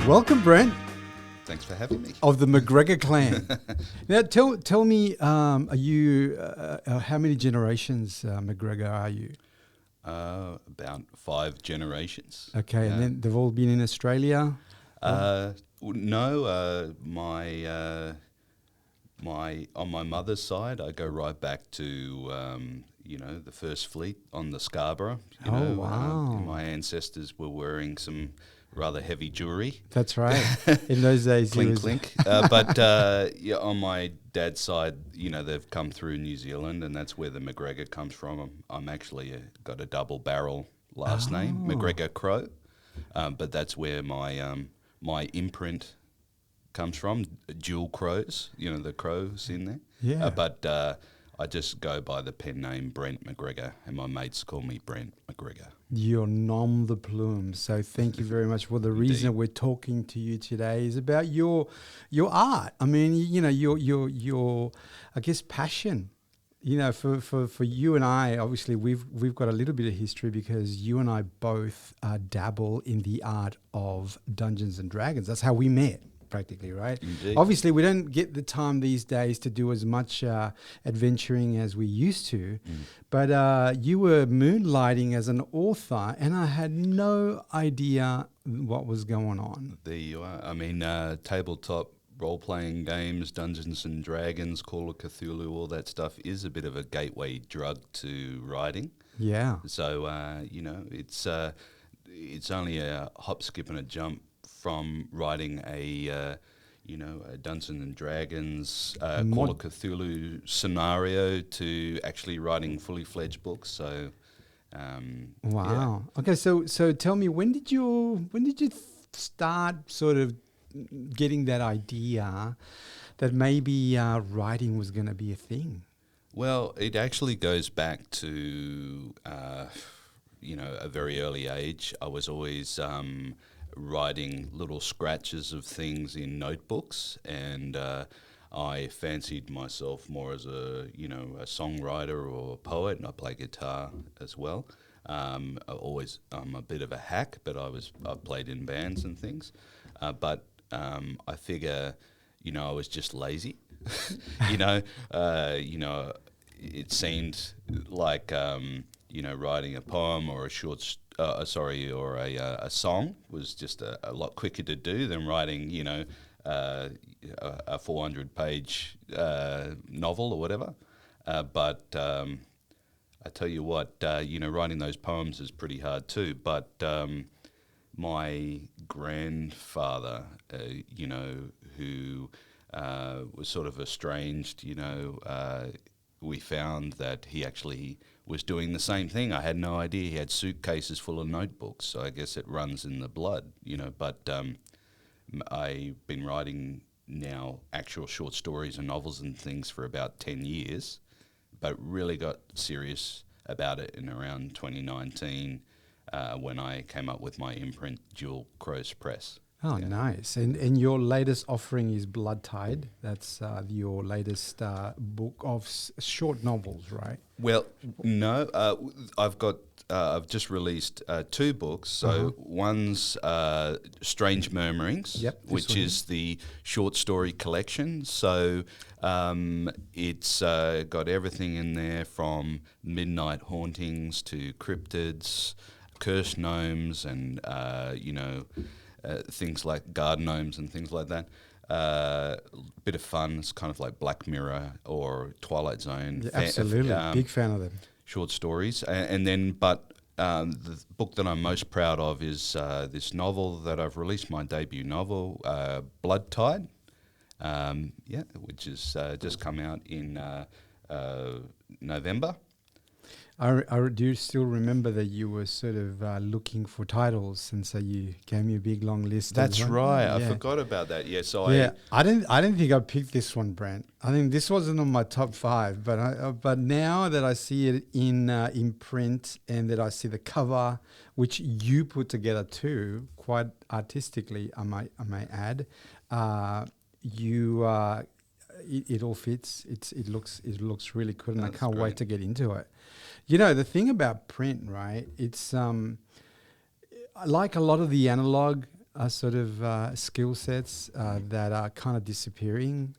Welcome, Brent, Thanks for having me. of the McGregor clan. Now, tell me, are you how many generations McGregor are you? About 5 generations. Okay, Yeah. and then they've all been in Australia. No, my on my mother's side, I go right back to the First Fleet on the Scarborough. Wow. My ancestors were wearing some rather heavy jewellery. That's right. In those days, Clink, clink. But on my dad's side, they've come through New Zealand, and that's where the McGregor comes from. I'm actually got a double barrel last name, McGregor Crow, but that's where my imprint comes from. Dual crows, the crows in there. Yeah. But I just go by the pen name Brent McGregor, and my mates call me Brent McGregor. You're nom de plume. So thank you very much. Well, the reason we're talking to you today is about your art. I mean, your I guess passion. For you and I, obviously we've got a little bit of history because you and I both dabble in the art of Dungeons and Dragons. That's how we met, practically, right? Indeed. Obviously, we don't get the time these days to do as much adventuring as we used to, but you were moonlighting as an author, and I had no idea what was going on. There you are. I mean, tabletop role-playing games, Dungeons and Dragons, Call of Cthulhu, all that stuff is a bit of a gateway drug to writing. Yeah. So, it's only a hop, skip and a jump from writing a Dungeons and Dragons, Call of Cthulhu scenario to actually writing fully fledged books. So, wow. Okay, so tell me, when did you start sort of getting that idea that maybe writing was going to be a thing? Well, it actually goes back to a very early age. I was always writing little scratches of things in notebooks, and I fancied myself more as a songwriter or a poet, and I play guitar as well. I'm a bit of a hack, but I played in bands and things. But I figure, I was just lazy. It seemed like writing a poem or a song was just a lot quicker to do than writing, a 400-page novel or whatever. But I tell you what, writing those poems is pretty hard too. But my grandfather, who was sort of estranged, we found that he actually was doing the same thing. I had no idea. He had suitcases full of notebooks, so I guess it runs in the blood, But I've been writing now actual short stories and novels and things for about 10 years, but really got serious about it in around 2019 when I came up with my imprint, Dual Crows Press. Oh, yeah. Nice. And your latest offering is Blood Tide. That's your latest book of short novels, right? Well, no. I've just released 2 books. So one's Strange Murmurings, which is the short story collection. So it's got everything in there from midnight hauntings to cryptids, cursed gnomes, and things like garden gnomes and things like that. Bit of fun. It's kind of like Black Mirror or Twilight Zone. Yeah, absolutely. Big fan of them. Short stories. But the book that I'm most proud of is this novel that I've released, my debut novel, Blood Tide, which has just come out in November. Do you still remember that you were sort of looking for titles, and so you gave me a big long list? That's right. I forgot about that. Yeah. So I didn't think I picked this one, Brent. I think this wasn't on my top 5, but now that I see it in print and that I see the cover, which you put together too, quite artistically, I may add, it all fits. It looks really good, and I can't wait to get into it. The thing about print, right? It's like a lot of the analog sort of skill sets that are kind of disappearing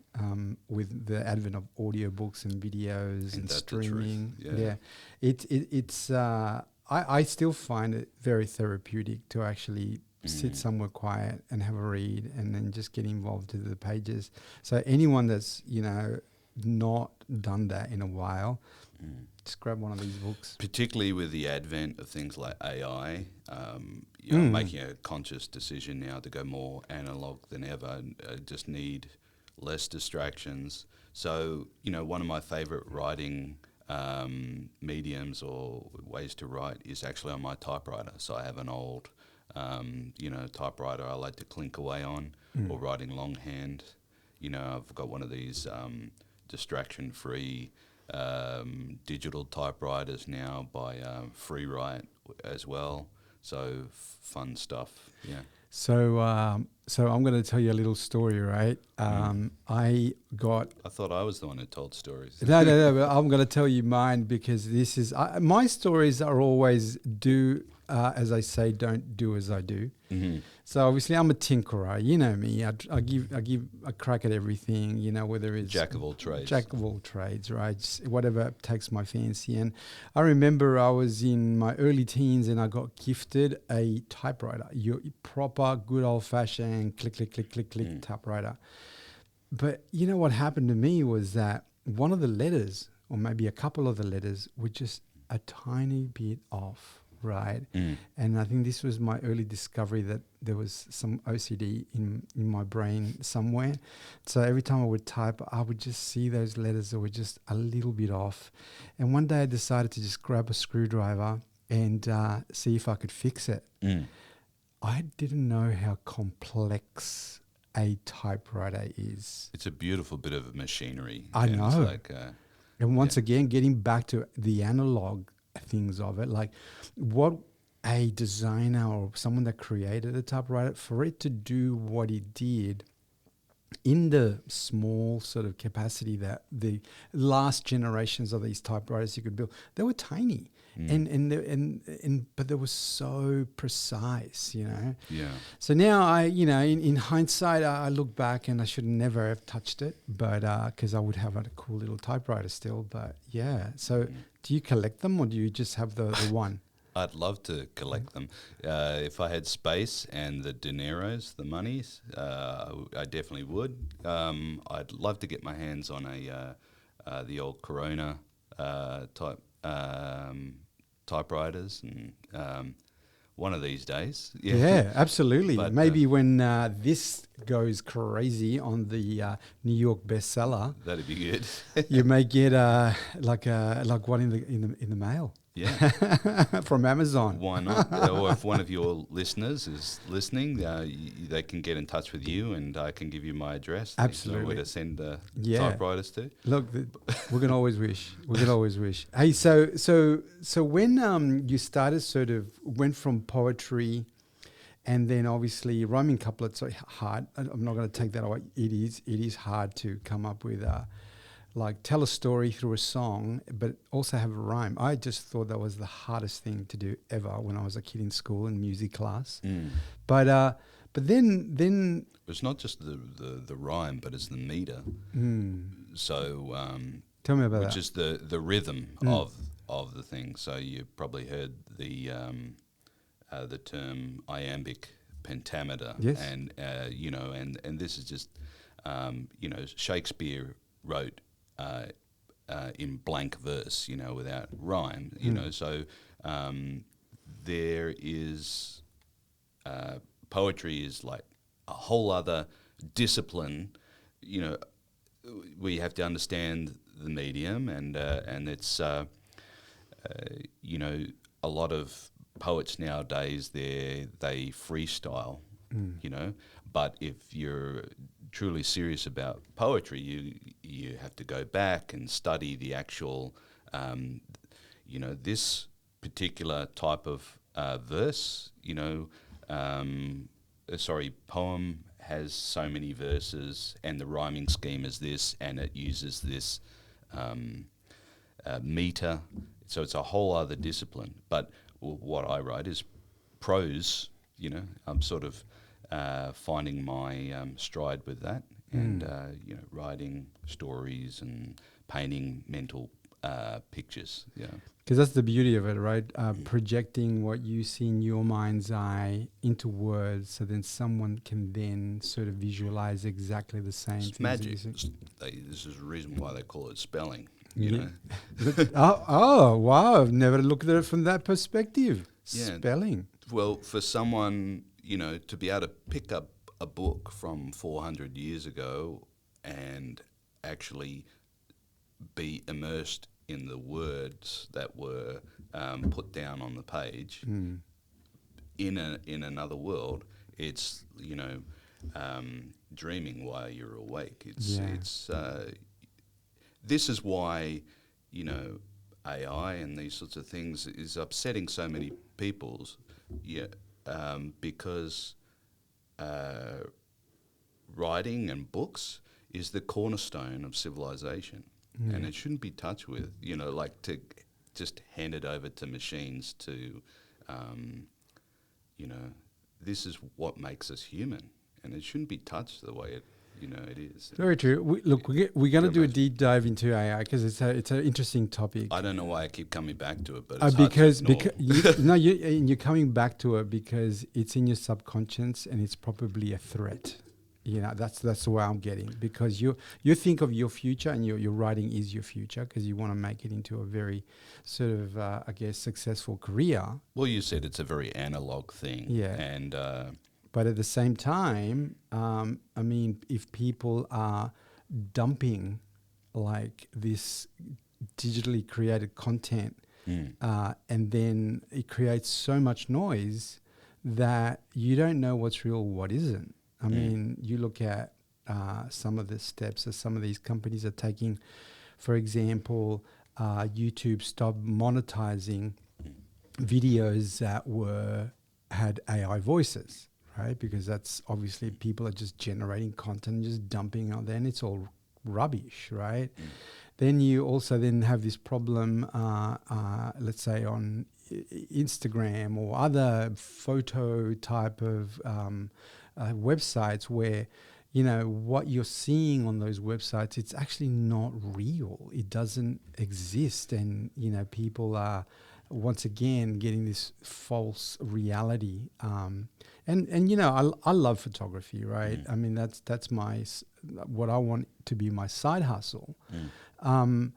with the advent of audiobooks and videos and streaming. It's I still find it very therapeutic to actually sit somewhere quiet and have a read and then just get involved into the pages. So anyone that's, not done that in a while, just grab one of these books. Particularly with the advent of things like AI, making a conscious decision now to go more analog than ever, just need less distractions. So, one of my favourite writing mediums or ways to write is actually on my typewriter. So I have an old, typewriter I like to clink away on, or writing longhand. I've got one of these distraction-free digital typewriters now by Freewrite as well. So fun stuff, yeah. So I'm going to tell you a little story, right? I thought I was the one who told stories. No, but I'm going to tell you mine because this is my stories are always do as I say, don't do as I do. Mm-hmm. So obviously I'm a tinkerer. You know me. I give a crack at everything. Whether it's Jack of all trades. Jack of all trades, right? Just whatever takes my fancy. And I remember I was in my early teens and I got gifted a typewriter, your proper good old fashioned click click click click click typewriter. But what happened to me was that one of the letters, or maybe a couple of the letters, were just a tiny bit off. Right. And I think this was my early discovery that there was some OCD in my brain somewhere. So every time I would type, I would just see those letters that were just a little bit off. And one day I decided to just grab a screwdriver and see if I could fix it. I didn't know how complex a typewriter is. It's a beautiful bit of machinery. I know. And once again, getting back to the analog things of it, like what a designer or someone that created a typewriter, for it to do what it did in the small sort of capacity that the last generations of these typewriters you could build, they were tiny but they were so precise, Yeah. So now I, in hindsight, I look back and I should never have touched it, but because I would have a cool little typewriter still. But yeah, so do you collect them or do you just have the one? I'd love to collect them. If I had space and the dineros, the monies, I definitely would. I'd love to get my hands on the old Corona type typewriters, and one of these days. Yeah, absolutely. But maybe when this goes crazy on the New York bestseller, that'd be good. You may get like one in the mail. Yeah, from Amazon. Why not? Or if one of your listeners is listening, they can get in touch with you, and I can give you my address. Absolutely, where to send typewriters to. Look, we can always wish. We can always wish. Hey, so when you started, sort of went from poetry, and then obviously rhyming couplets are hard. I'm not going to take that away. It is hard to come up with tell a story through a song, but also have a rhyme. I just thought that was the hardest thing to do ever when I was a kid in school in music class. But then it's not just the rhyme, but it's the meter. So tell me about that. Which is the rhythm of the thing. So you probably heard the term iambic pentameter. Yes. And and this is just Shakespeare wrote in blank verse, without rhyme, so there is poetry is like a whole other discipline, we have to understand the medium, and it's a lot of poets nowadays they freestyle, but if you're truly serious about poetry, you have to go back and study the actual, this particular type of verse, poem has so many verses, and the rhyming scheme is this, and it uses this meter. So it's a whole other discipline. But what I write is prose. I'm sort of finding my stride with that, and writing stories and painting mental pictures. Yeah, because that's the beauty of it, right? Projecting what you see in your mind's eye into words, so then someone can then sort of visualize exactly the same. It's magic. This is the reason why they call it spelling. You know. oh wow! I've never looked at it from that perspective. Yeah. Spelling. Well, for someone, to be able to pick up a book from 400 years ago and actually be immersed in the words that were put down on the page in another world, it's dreaming while you're awake. It's this is why AI and these sorts of things is upsetting so many people's because writing and books is the cornerstone of civilization, and it shouldn't be touched with. Like to just hand it over to machines to, this is what makes us human, and it shouldn't be touched the way it is. Very true. We're going to do a deep dive into AI because it's an interesting topic. I don't know why I keep coming back to it, but it's you're coming back to it because it's in your subconscious and it's probably a threat. That's the way I'm getting, because you think of your future, and your writing is your future because you want to make it into a very sort of successful career. Well, you said it's a very analog thing. Yeah. And but at the same time, if people are dumping like this digitally created content, and then it creates so much noise that you don't know what's real, what isn't. I mean, you look at some of the steps that some of these companies are taking. For example, YouTube stopped monetizing videos that had AI voices. Right, because that's obviously people are just generating content, just dumping out there, and it's all rubbish, right? Then you also have this problem, let's say on Instagram or other photo type of websites where, what you're seeing on those websites, it's actually not real. It doesn't exist, and people are once again getting this false reality. I love photography, right? I mean, that's my what I want to be my side hustle. I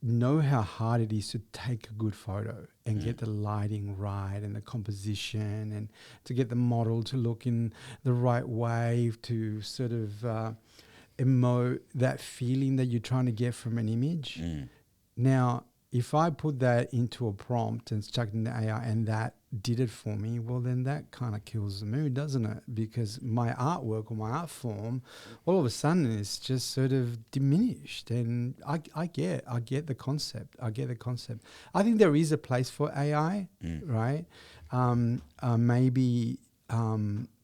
know how hard it is to take a good photo and get the lighting right and the composition and to get the model to look in the right way to sort of emote that feeling that you're trying to get from an image. Now, if I put that into a prompt and chucked in the AI and that did it for me, well, then that kind of kills the mood, doesn't it? Because my artwork or my art form, all of a sudden, is just sort of diminished. And I get the concept. I think there is a place for AI, right? Maybe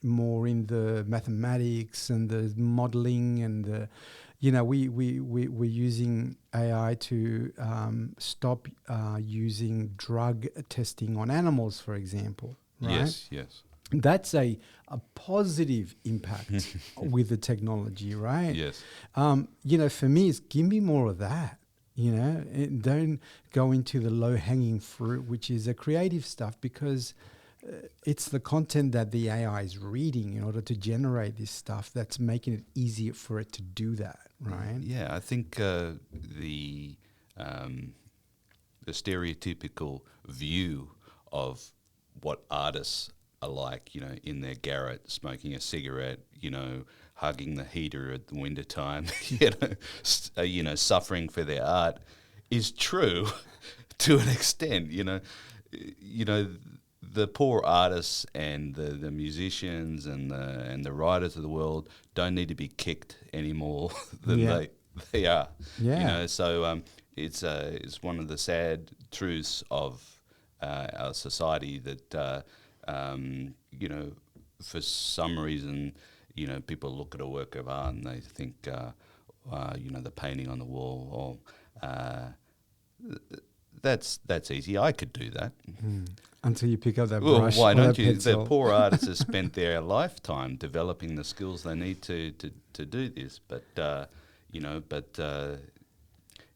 more in the mathematics and the modeling and the. We're using AI to stop using drug testing on animals, for example. Right? Yes. That's a positive impact with the technology, right? Yes. For me, it's give me more of that. And don't go into the low-hanging fruit, which is the creative stuff, because it's the content that the AI is reading in order to generate this stuff that's making it easier for it to do that, right? Yeah, I think the stereotypical view of what artists are like, in their garret, smoking a cigarette, hugging the heater at the winter time, suffering for their art, is true to an extent. The poor artists and the musicians and the writers of the world don't need to be kicked any more than they are. Yeah. So it's one of the sad truths of our society that for some reason people look at a work of art and they think the painting on the wall, that's easy. I could do that. until you pick up that Well, brush. why or don't that you? pencil. The poor artists have spent their lifetime developing the skills they need to do this. But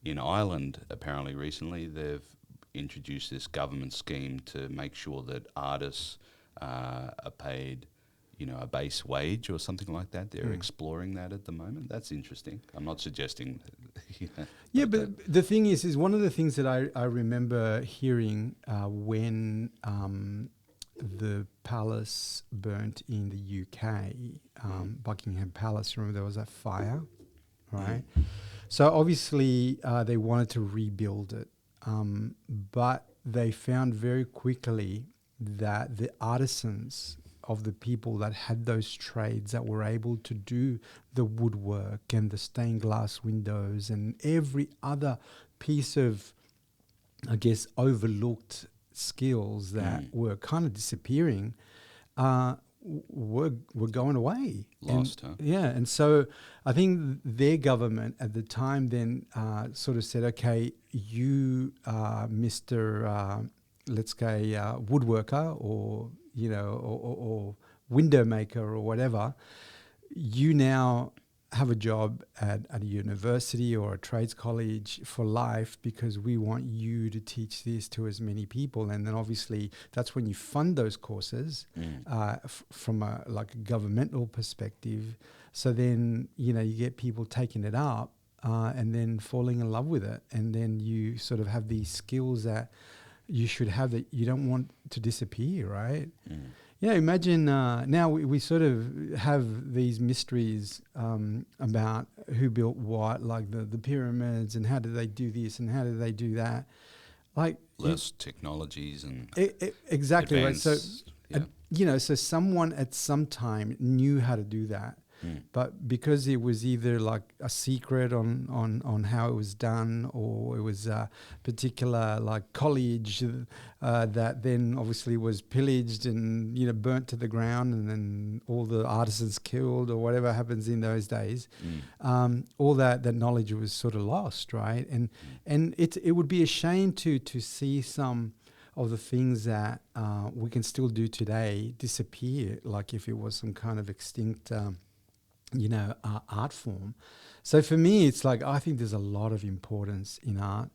in Ireland, apparently recently, they've introduced this government scheme to make sure that artists are paid, a base wage or something like that. They're exploring that at the moment. That's interesting. I'm not suggesting. Yeah, but the thing is one of the things that I remember hearing when the palace burnt in the UK, Buckingham Palace. Remember there was that fire, right? So obviously they wanted to rebuild it, but they found very quickly that the artisans of the people that had those trades that were able to do the woodwork and the stained glass windows and every other piece of, I guess, overlooked skills that were kind of disappearing, were going away. Lost, and, huh? Yeah, and so I think their government at the time then sort of said, okay, you, Mr. Let's say woodworker or or window maker or whatever, you now have a job at a university or a trades college for life because we want you to teach this to as many people. And then obviously that's when you fund those courses from a governmental perspective. So then, you get people taking it up and then falling in love with it. And then you sort of have these skills that you should have that you don't want to disappear, right? Imagine now we sort of have these mysteries about who built what, like the pyramids and how did they do this and how did they do that. Like less technologies and exactly right. So so someone at some time knew how to do that. But because it was either like a secret on how it was done, or it was a particular like college that then obviously was pillaged and burnt to the ground, and then all the artisans killed or whatever happens in those days, all that knowledge was sort of lost, right? And it would be a shame to see some of the things that we can still do today disappear, like if it was some kind of extinct art form. So for me, it's like I think there's a lot of importance in art.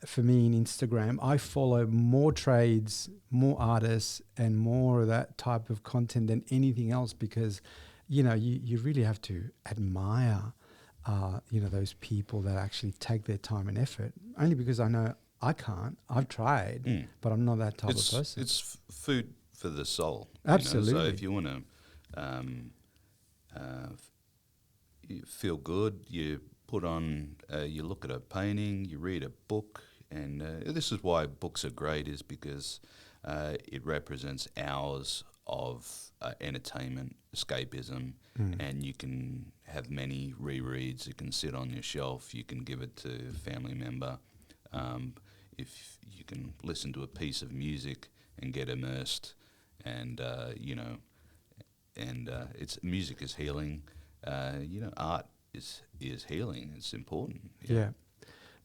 For me, in Instagram, I follow more trades, more artists, and more of that type of content than anything else because, you really have to admire, those people that actually take their time and effort. Only because I know I can't. I've tried, but I'm not that type of person. It's food for the soul. Absolutely. So if you want to you feel good, you put on, you look at a painting, you read a book, and this is why books are great, is because it represents hours of entertainment, escapism, and you can have many rereads. It can sit on your shelf. You can give it to a family member. If you can listen to a piece of music and get immersed, and it's music is healing. Art is healing. It's important. Yeah.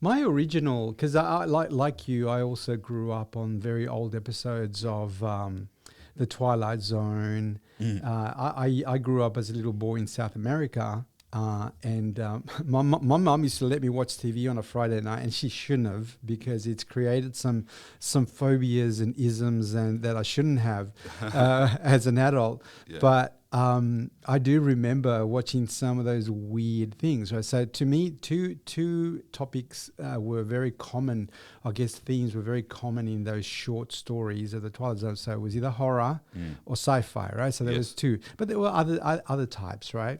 My original, because I like you, I also grew up on very old episodes of The Twilight Zone. I grew up as a little boy in South America. And my mum used to let me watch TV on a Friday night, and she shouldn't have, because it's created some phobias and isms and that I shouldn't have as an adult. Yeah. But I do remember watching some of those weird things. Right? So to me, two topics were very common. I guess themes were very common in those short stories of the Twilight Zone. So it was either horror or sci-fi, right? So there was two, but there were other types, right?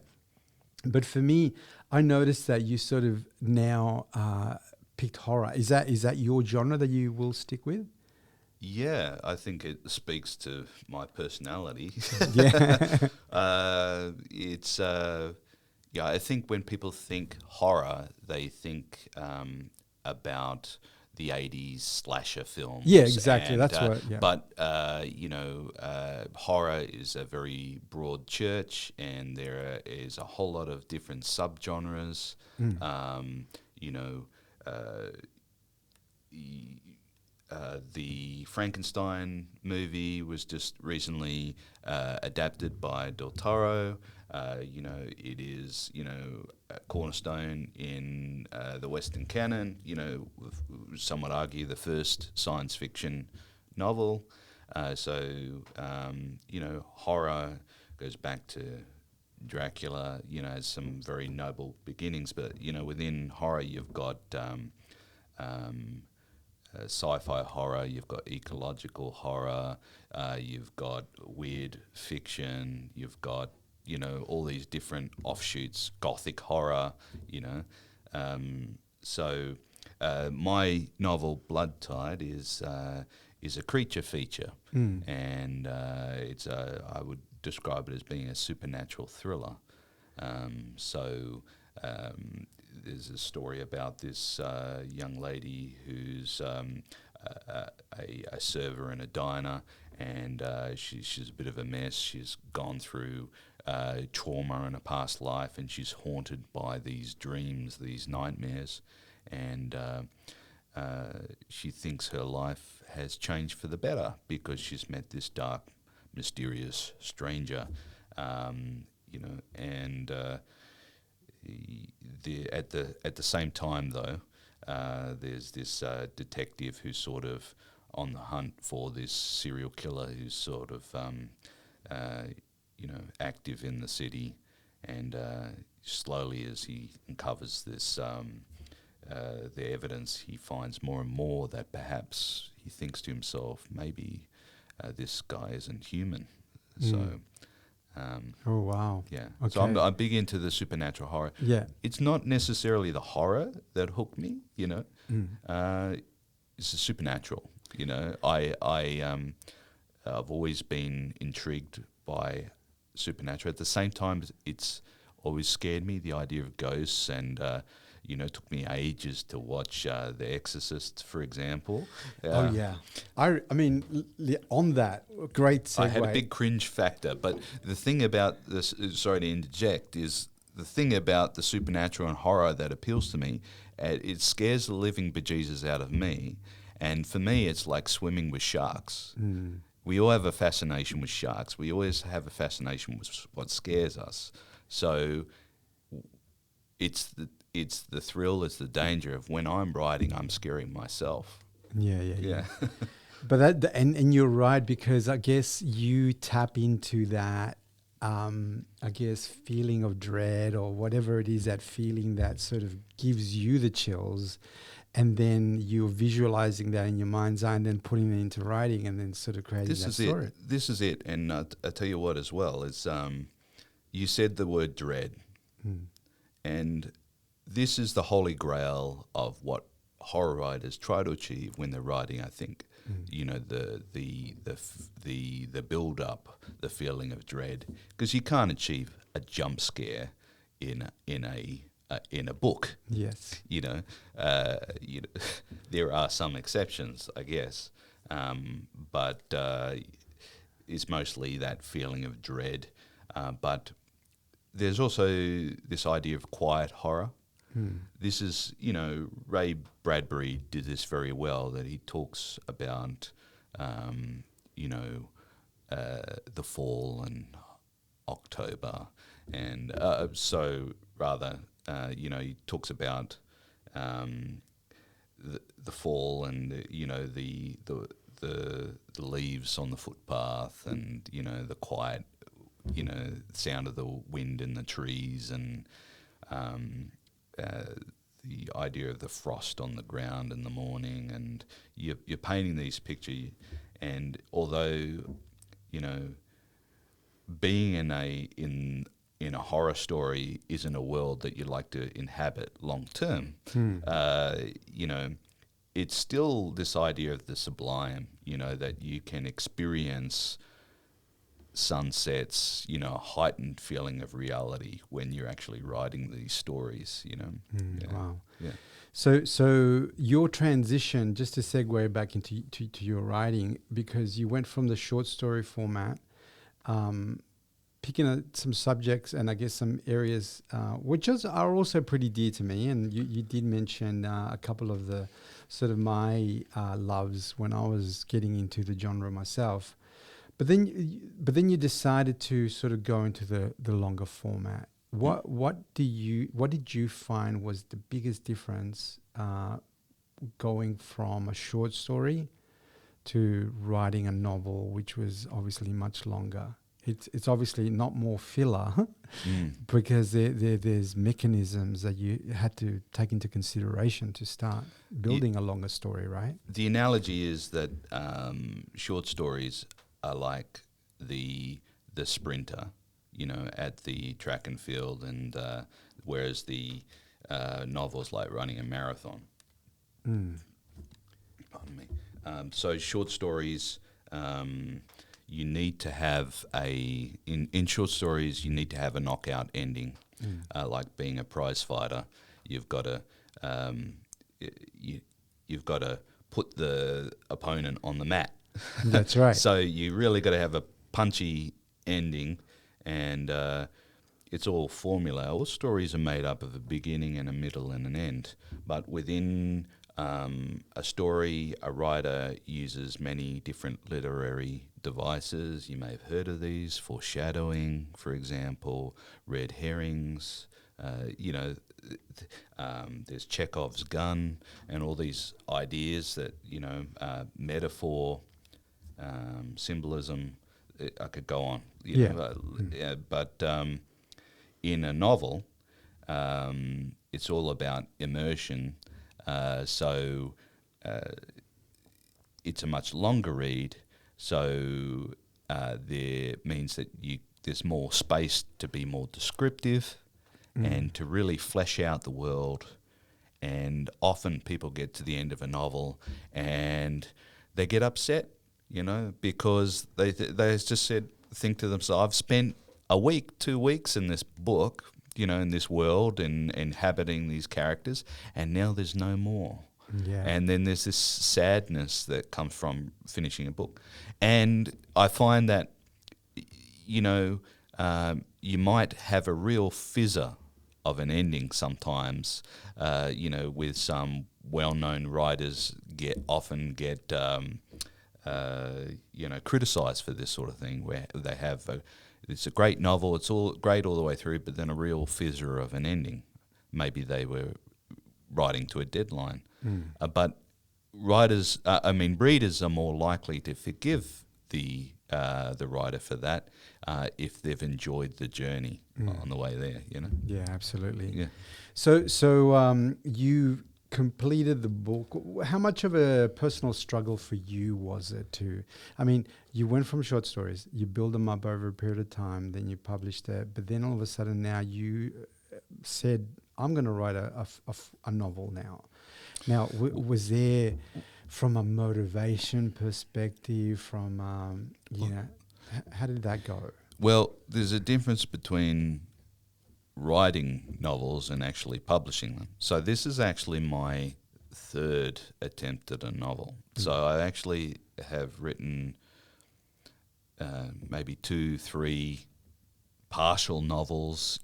But for me, I noticed that you sort of now picked horror. Is that your genre that you will stick with? Yeah, I think it speaks to my personality. Yeah. I think when people think horror, they think about the 80s slasher films. Yeah, exactly. And, that's what. Yeah. But horror is a very broad church, and there is a whole lot of different subgenres. the Frankenstein movie was just recently adapted by Del Toro. It is, a cornerstone in the Western canon. Some would argue the first science fiction novel. Horror goes back to Dracula, has some very noble beginnings. But, within horror you've got sci-fi horror, you've got ecological horror, you've got weird fiction, you've got, all these different offshoots, gothic horror, my novel Blood Tide is a creature feature, and I would describe it as being a supernatural thriller. There's a story about this young lady who's a server in a diner, and she's a bit of a mess. She's gone through trauma in a past life, and she's haunted by these dreams, these nightmares, and she thinks her life has changed for the better because she's met this dark, mysterious stranger, at the same time though, there's this detective who's sort of on the hunt for this serial killer who's sort of active in the city, and slowly as he uncovers this the evidence, he finds more and more that perhaps he thinks to himself, maybe this guy isn't human. So oh wow. Yeah. Okay. So I'm big into the supernatural horror. Yeah. It's not necessarily the horror that hooked me, it's the supernatural. I've always been intrigued by supernatural. At the same time, it's always scared me, the idea of ghosts, and it took me ages to watch The Exorcist, for example. Oh yeah, I mean, on that, great segue. I had a big cringe factor, but the thing about this, sorry to interject, is the thing about the supernatural and horror that appeals to me, it scares the living bejesus out of me, and for me it's like swimming with sharks. We all have a fascination with sharks. We always have a fascination with what scares us. So it's the thrill, it's the danger of when I'm writing, I'm scaring myself. Yeah. But and you're right, because I guess you tap into that, feeling of dread or whatever it is, that feeling that sort of gives you the chills, and then you're visualizing that in your mind's eye and then putting it into writing and then sort of creating that story. This is it. And I tell you what as well, is you said the word dread. And this is the holy grail of what horror writers try to achieve when they're writing, I think. The build up, the feeling of dread, because you can't achieve a jump scare in a book. Yes. There are some exceptions, I guess, but it's mostly that feeling of dread. But there's also this idea of quiet horror. This is, Ray Bradbury did this very well, that he talks about, the fall and October. And he talks about the fall and, the leaves on the footpath, and, the quiet, sound of the wind in the trees, and the idea of the frost on the ground in the morning, and you're painting these pictures. And although, being in a horror story isn't a world that you like to inhabit long term, it's still this idea of the sublime, that you can experience sunsets, a heightened feeling of reality when you're actually writing these stories, Wow. Yeah. So your transition, just to segue back into your writing, because you went from the short story format, picking up some subjects and I guess some areas which are also pretty dear to me, and you did mention a couple of the sort of my loves when I was getting into the genre myself. But then you decided to sort of go into the longer format. What did you find was the biggest difference going from a short story to writing a novel, which was obviously much longer? It's obviously not more filler because there's mechanisms that you had to take into consideration to start building a longer story, right? The analogy is that short stories are like the sprinter, at the track and field, and whereas the novels like running a marathon. Pardon me. So short stories, you need to have in short stories you need to have a knockout ending, like being a prize fighter. You've got to you've got to put the opponent on the mat. That's right. So you really got to have a punchy ending, and it's all formula. All stories are made up of a beginning and a middle and an end. But within a story, a writer uses many different literary devices. You may have heard of these: foreshadowing, for example, red herrings. There's Chekhov's gun, and all these ideas that metaphor, symbolism. I could go on. But in a novel, it's all about immersion. So it's a much longer read. So there means that there's more space to be more descriptive and to really flesh out the world. And often people get to the end of a novel and they get upset, because they just think to themselves, I've spent a week, 2 weeks in this book, in this world and inhabiting these characters, and now there's no more. Yeah. And then there's this sadness that comes from finishing a book. And I find that, you might have a real fizzer of an ending sometimes, with some well-known writers often get criticised for this sort of thing, where they have it's a great novel, it's all great all the way through, but then a real fizzer of an ending. Maybe they were writing to a deadline. But readers are more likely to forgive the writer for that if they've enjoyed the journey on the way there. Yeah, absolutely. Yeah. So you completed the book. How much of a personal struggle for you was it to? I mean, you went from short stories, you build them up over a period of time, then you published it, but then all of a sudden now you said, I'm going to write a novel now. Now, was there, from a motivation perspective, from, how did that go? Well, there's a difference between writing novels and actually publishing them. So this is actually my third attempt at a novel. So I actually have written maybe 2, 3 partial novels.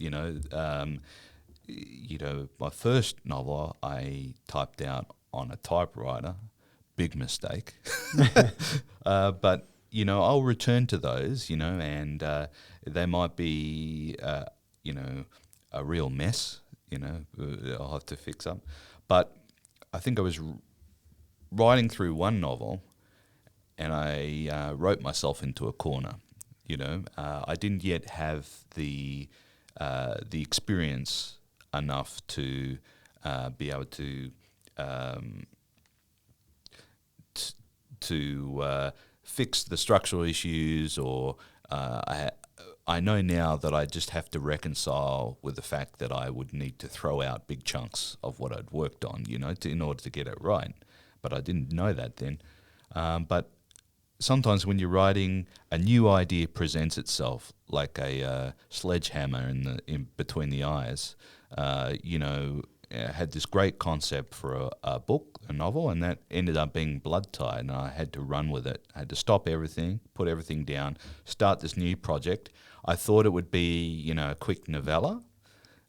My first novel I typed out on a typewriter. Big mistake. But I'll return to those, and they might be, a real mess, I'll have to fix up. But I think I was writing through one novel and I wrote myself into a corner, I didn't yet have the experience enough to be able to fix the structural issues, or I know now that I just have to reconcile with the fact that I would need to throw out big chunks of what I'd worked on, in order to get it right. But I didn't know that then. But sometimes when you're writing, a new idea presents itself like a sledgehammer in between the eyes. I had this great concept for a book, a novel, and that ended up being blood-tied, and I had to run with it. I had to stop everything, put everything down, start this new project. I thought it would be, a quick novella,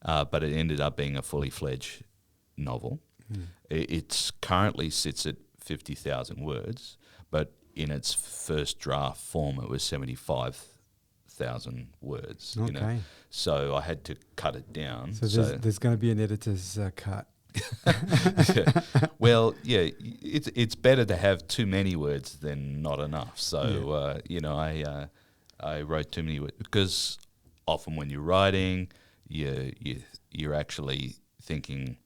but it ended up being a fully fledged novel. It's currently sits at 50,000 words, but in its first draft form, it was 75,000 words. You know? Okay. So I had to cut it down. So there's going to be an editor's cut. Yeah. Well, yeah, it's better to have too many words than not enough. So I wrote too many words because often when you're writing, you're actually thinking,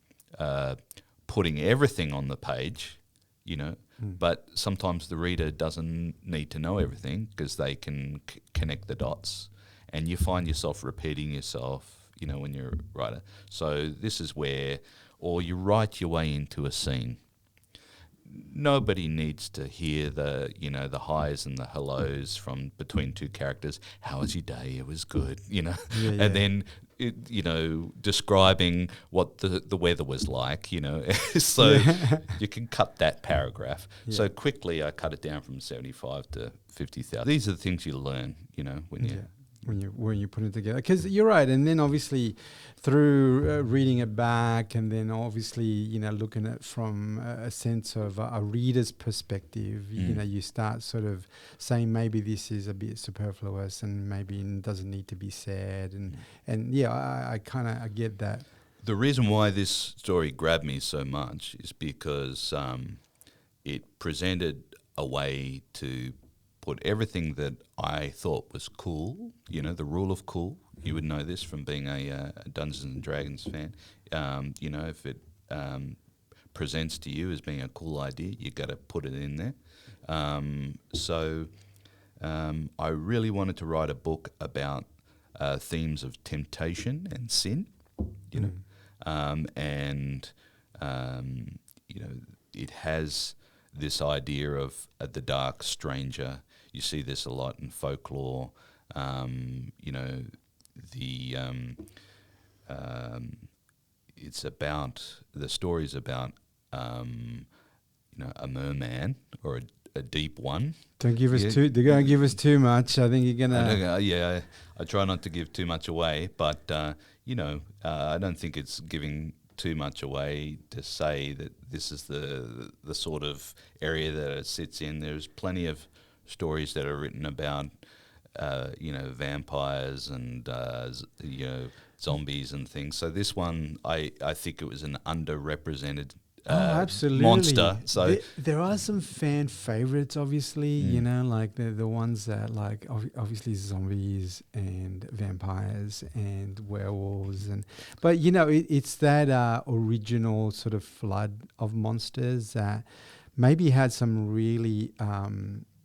putting everything on the page, but sometimes the reader doesn't need to know everything because they can connect the dots, and you find yourself repeating yourself, when you're a writer. So this is where, or you write your way into a scene. Nobody needs to hear the highs and the hellos from between two characters. How was your day? It was good, and then describing what the weather was like, So you can cut that paragraph. Yeah. So quickly, I cut it down from 75 to 50,000. These are the things you learn, when you put it together, because you're right. And then obviously through reading it back, and then obviously looking at it from a sense of a reader's perspective, you start sort of saying maybe this is a bit superfluous and maybe it doesn't need to be said, and I kind of get that. The reason why this story grabbed me so much is because it presented a way to put everything that I thought was cool, the rule of cool. You would know this from being a Dungeons and Dragons fan. If it presents to you as being a cool idea, you got to put it in there. So I really wanted to write a book about themes of temptation and sin, it has this idea of the dark stranger. You see this a lot in folklore. It's about, the story's about a merman or a deep one. Don't give us too. They're going to give us too much. I think you're going to. I try not to give too much away, but I don't think it's giving too much away to say that this is the sort of area that it sits in. There's plenty of stories that are written about vampires and zombies and things. So this one, I think it was an underrepresented absolutely monster. So there are some fan favorites, obviously, like the ones that like obviously zombies and vampires and werewolves, but it's that original sort of flood of monsters that maybe had some really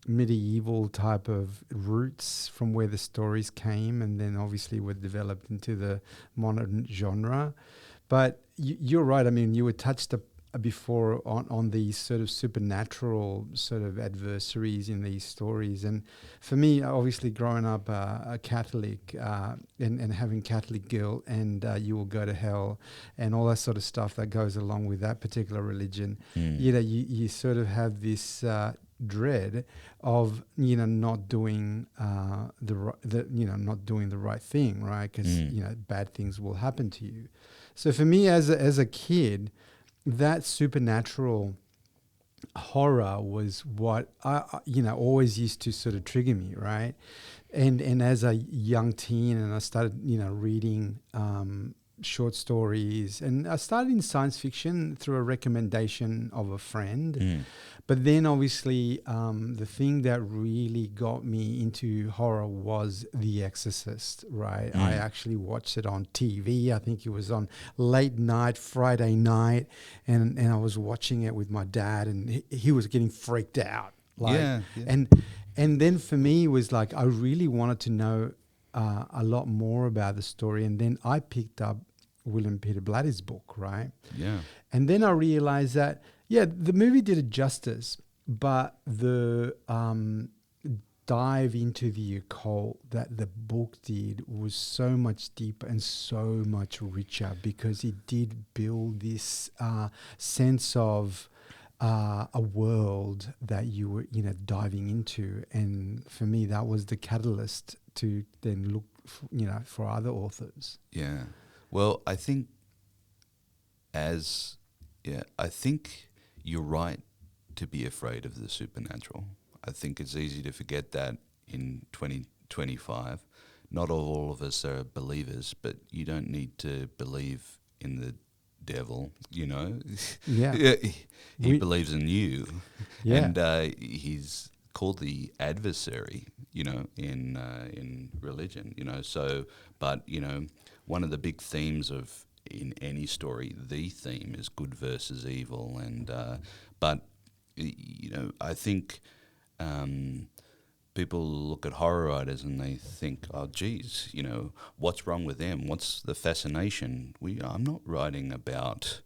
medieval type of roots from where the stories came, and then obviously were developed into the modern genre. But you're right. I mean, you were touched before on these sort of supernatural sort of adversaries in these stories. And for me, obviously growing up a Catholic and having Catholic guilt and you will go to hell and all that sort of stuff that goes along with that particular religion, you sort of have this dread of not doing not doing the right thing, right? Because bad things will happen to you. So for me as a kid, that supernatural horror was what I always used to sort of trigger me, right? And as a young teen, and I started reading short stories, and I started in science fiction through a recommendation of a friend. But then obviously the thing that really got me into horror was The Exorcist, right? I actually watched it on TV. I think it was on late night, Friday night, and I was watching it with my dad, and he was getting freaked out. And then for me it was like I really wanted to know a lot more about the story, and then I picked up William Peter Blatty's book, right? Yeah. And then I realized that, the movie did it justice, but the dive into the occult that the book did was so much deeper and so much richer, because it did build this sense of a world that you were diving into. And for me, that was the catalyst to then look for other authors. Yeah. Well, I think as Yeah, I think you're right to be afraid of the supernatural. I think it's easy to forget that in 2025. Not all of us are believers, but you don't need to believe in the devil, you know. Yeah. He believes in you. Yeah. And he's called the adversary, you know, in religion, you know. So, but, you know, one of the big themes of in any story, the theme is good versus evil, and but you know, I think people look at horror writers and they think, oh, geez, you know, what's wrong with them? What's the fascination? I'm not writing about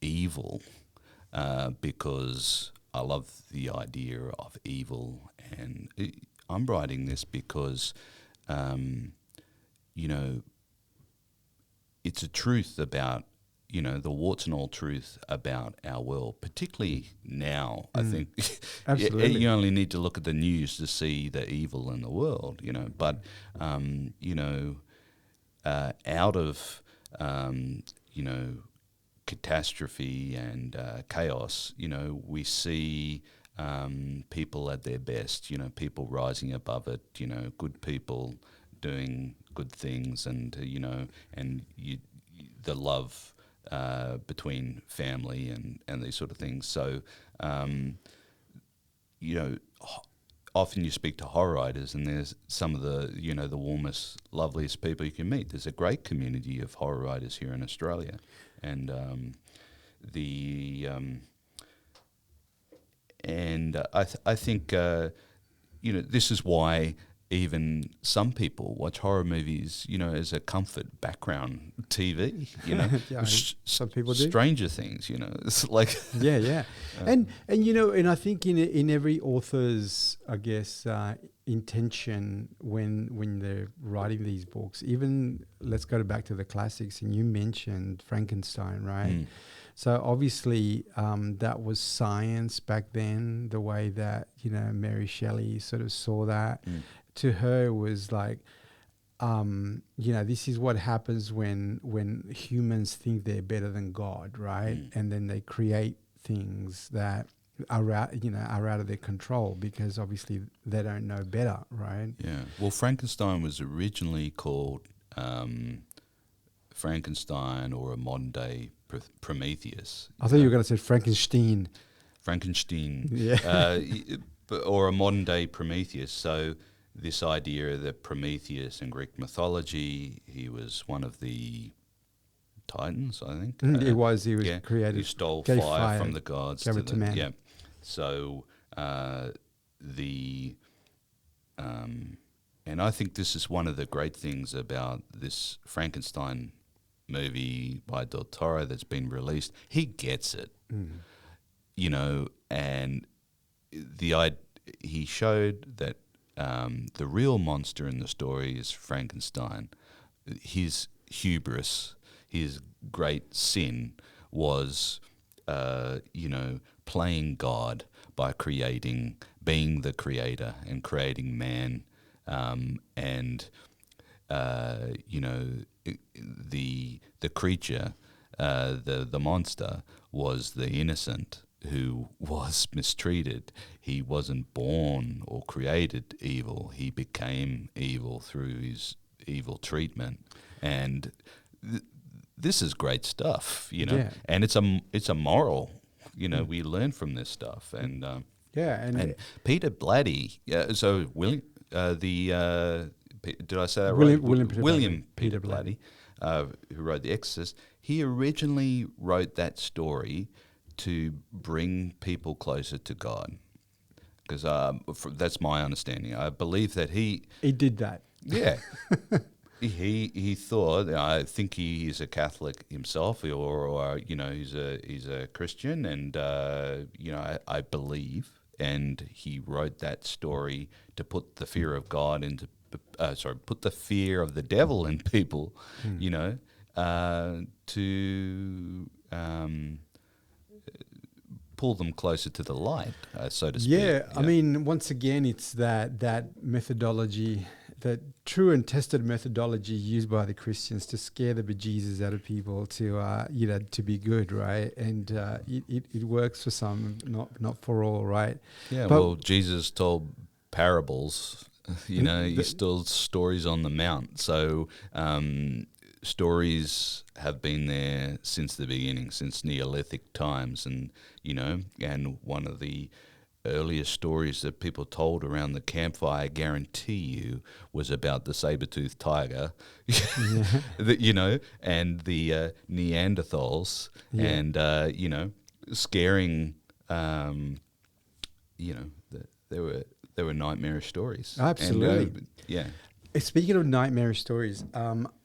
evil because I love the idea of evil, and I'm writing this because, you know, it's a truth about, you know, the warts and all truth about our world, particularly now. I think Absolutely. you only need to look at the news to see the evil in the world, you know. But, you know, out of, you know, catastrophe and chaos, you know, we see people at their best, you know, people rising above it, you know, good people doing good things, and you know, and the love between family and these sort of things. So, you know, often you speak to horror writers, and there's some of the, you know, the warmest, loveliest people you can meet. There's a great community of horror writers here in Australia, and I think you know, this is why even some people watch horror movies, you know, as a comfort background TV, you know. Yeah, some people do. Stranger Things, you know, it's like Yeah. And you know, and I think in every author's, I guess, intention when they're writing these books, even let's go back to the classics, and you mentioned Frankenstein, right? So obviously that was science back then, the way that, you know, Mary Shelley sort of saw that. To her was like, you know, this is what happens when humans think they're better than God, right? And then they create things that are out, you know, are out of their control, because obviously they don't know better, right? Yeah. Well, Frankenstein was originally called Frankenstein, or a modern day Prometheus. I thought you were going to say Frankenstein. Frankenstein. Yeah. Or a modern day Prometheus. So this idea that Prometheus in Greek mythology, he was one of the Titans, I think. He was created. He stole gave fire from the gods gave it to man. Yeah. So and I think this is one of the great things about this Frankenstein movie by Del Toro that's been released. He gets it, you know, and he showed that the real monster in the story is Frankenstein. His hubris, his great sin was, you know, playing God by being the creator and creating man, and you know, the creature, the monster was the innocent who was mistreated. He wasn't born or created evil. He became evil through his evil treatment. And this is great stuff, you know. Yeah. And it's a moral, you know. We learn from this stuff. And and Peter Blatty. So William, did I say that right? William Peter Blatty. Blatty, who wrote The Exorcist. He originally wrote that story to bring people closer to God, because that's my understanding. I believe that he did that. Yeah. He thought, I think he is a Catholic himself, or you know, he's a Christian, and you know, I believe, and he wrote that story to put the fear of God into, put the fear of the devil in people, you know, to pull them closer to the light, so to speak. Yeah, I mean, once again, it's that methodology the true and tested methodology used by the Christians to scare the bejesus out of people to to be good, right? And it works for some, not for all, right? Yeah, But well, Jesus told parables. He told stories on the mount. So stories have been there since the beginning, since Neolithic times, and and one of the earliest stories that people told around the campfire, I guarantee you, was about the saber-toothed tiger, and the Neanderthals, and scaring. There were nightmarish stories. absolutely. And, Speaking of nightmarish stories,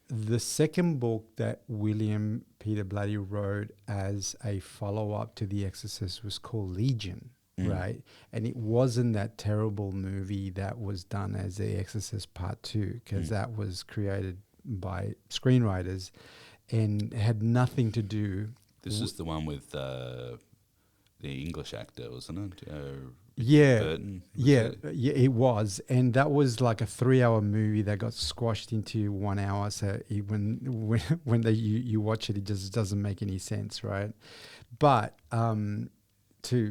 the second book that William Peter Blatty wrote as a follow-up to The Exorcist was called Legion, right? And it wasn't that terrible movie that was done as The Exorcist Part 2, because that was created by screenwriters and had nothing to do... This is the one with the English actor, wasn't it? Burton, it? It was, and that was like a 3-hour movie that got squashed into 1 hour. So when you watch it, it just doesn't make any sense, right? But to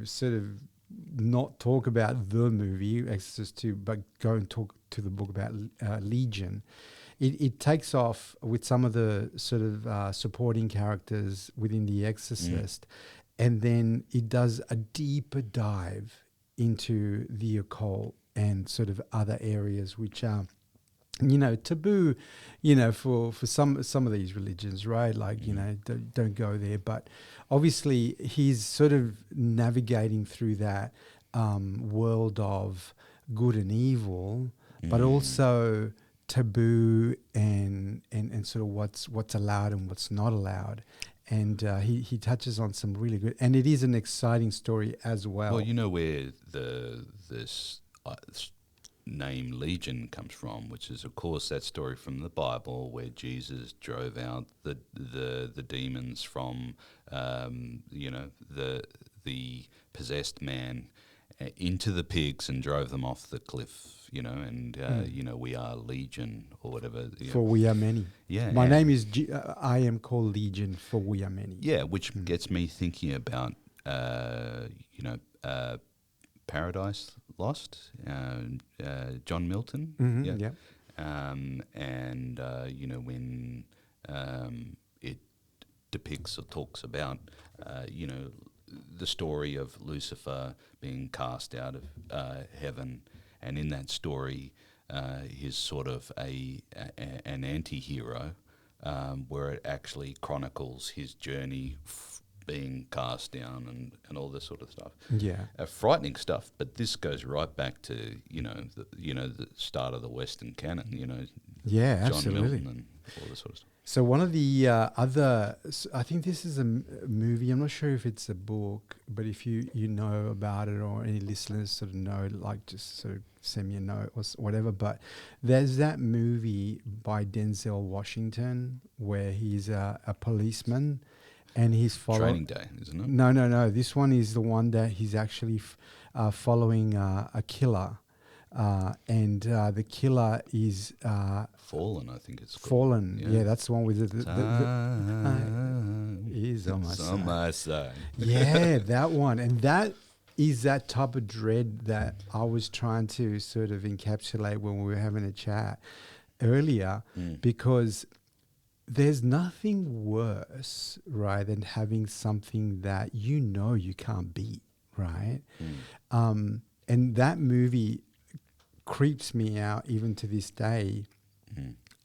sort of not talk about the movie Exorcist 2, but go and talk to the book about Legion. It takes off with some of the sort of supporting characters within The Exorcist, and then it does a deeper dive into the occult and sort of other areas which are, taboo, for some of these religions, right? Like, don't go there. But obviously he's sort of navigating through that world of good and evil, but also taboo and sort of what's allowed and what's not allowed. And he touches on some really good, and it is an exciting story as well. Well, you know where this name Legion comes from, which is, of course, that story from the Bible where Jesus drove out the demons from, the possessed man into the pigs and drove them off the cliff, and we are Legion or whatever. For we are many. Yeah. My name is, I am called Legion, for we are many. Yeah, which gets me thinking about, Paradise Lost, John Milton. Yeah. When it depicts or talks about, the story of Lucifer being cast out of heaven, and in that story, he's sort of an anti-hero, where it actually chronicles his journey being cast down and all this sort of stuff. Yeah. Frightening stuff, but this goes right back to the start of the Western canon. Yeah, John absolutely. Milton and all this sort of stuff. So one of the other, I think this is a movie. I'm not sure if it's a book, but if you know about it, or any listeners sort of know, like, just sort of send me a note or whatever. But there's that movie by Denzel Washington where he's a policeman, and he's Training Day, isn't it? No. This one is the one that he's actually following a killer. And the killer is Fallen, I think it's called. Fallen. Yeah, that's the one with the is on my side. Yeah, that one. And that is that type of dread that I was trying to sort of encapsulate when we were having a chat earlier, because there's nothing worse, right, than having something that you can't beat, right? And that movie creeps me out even to this day.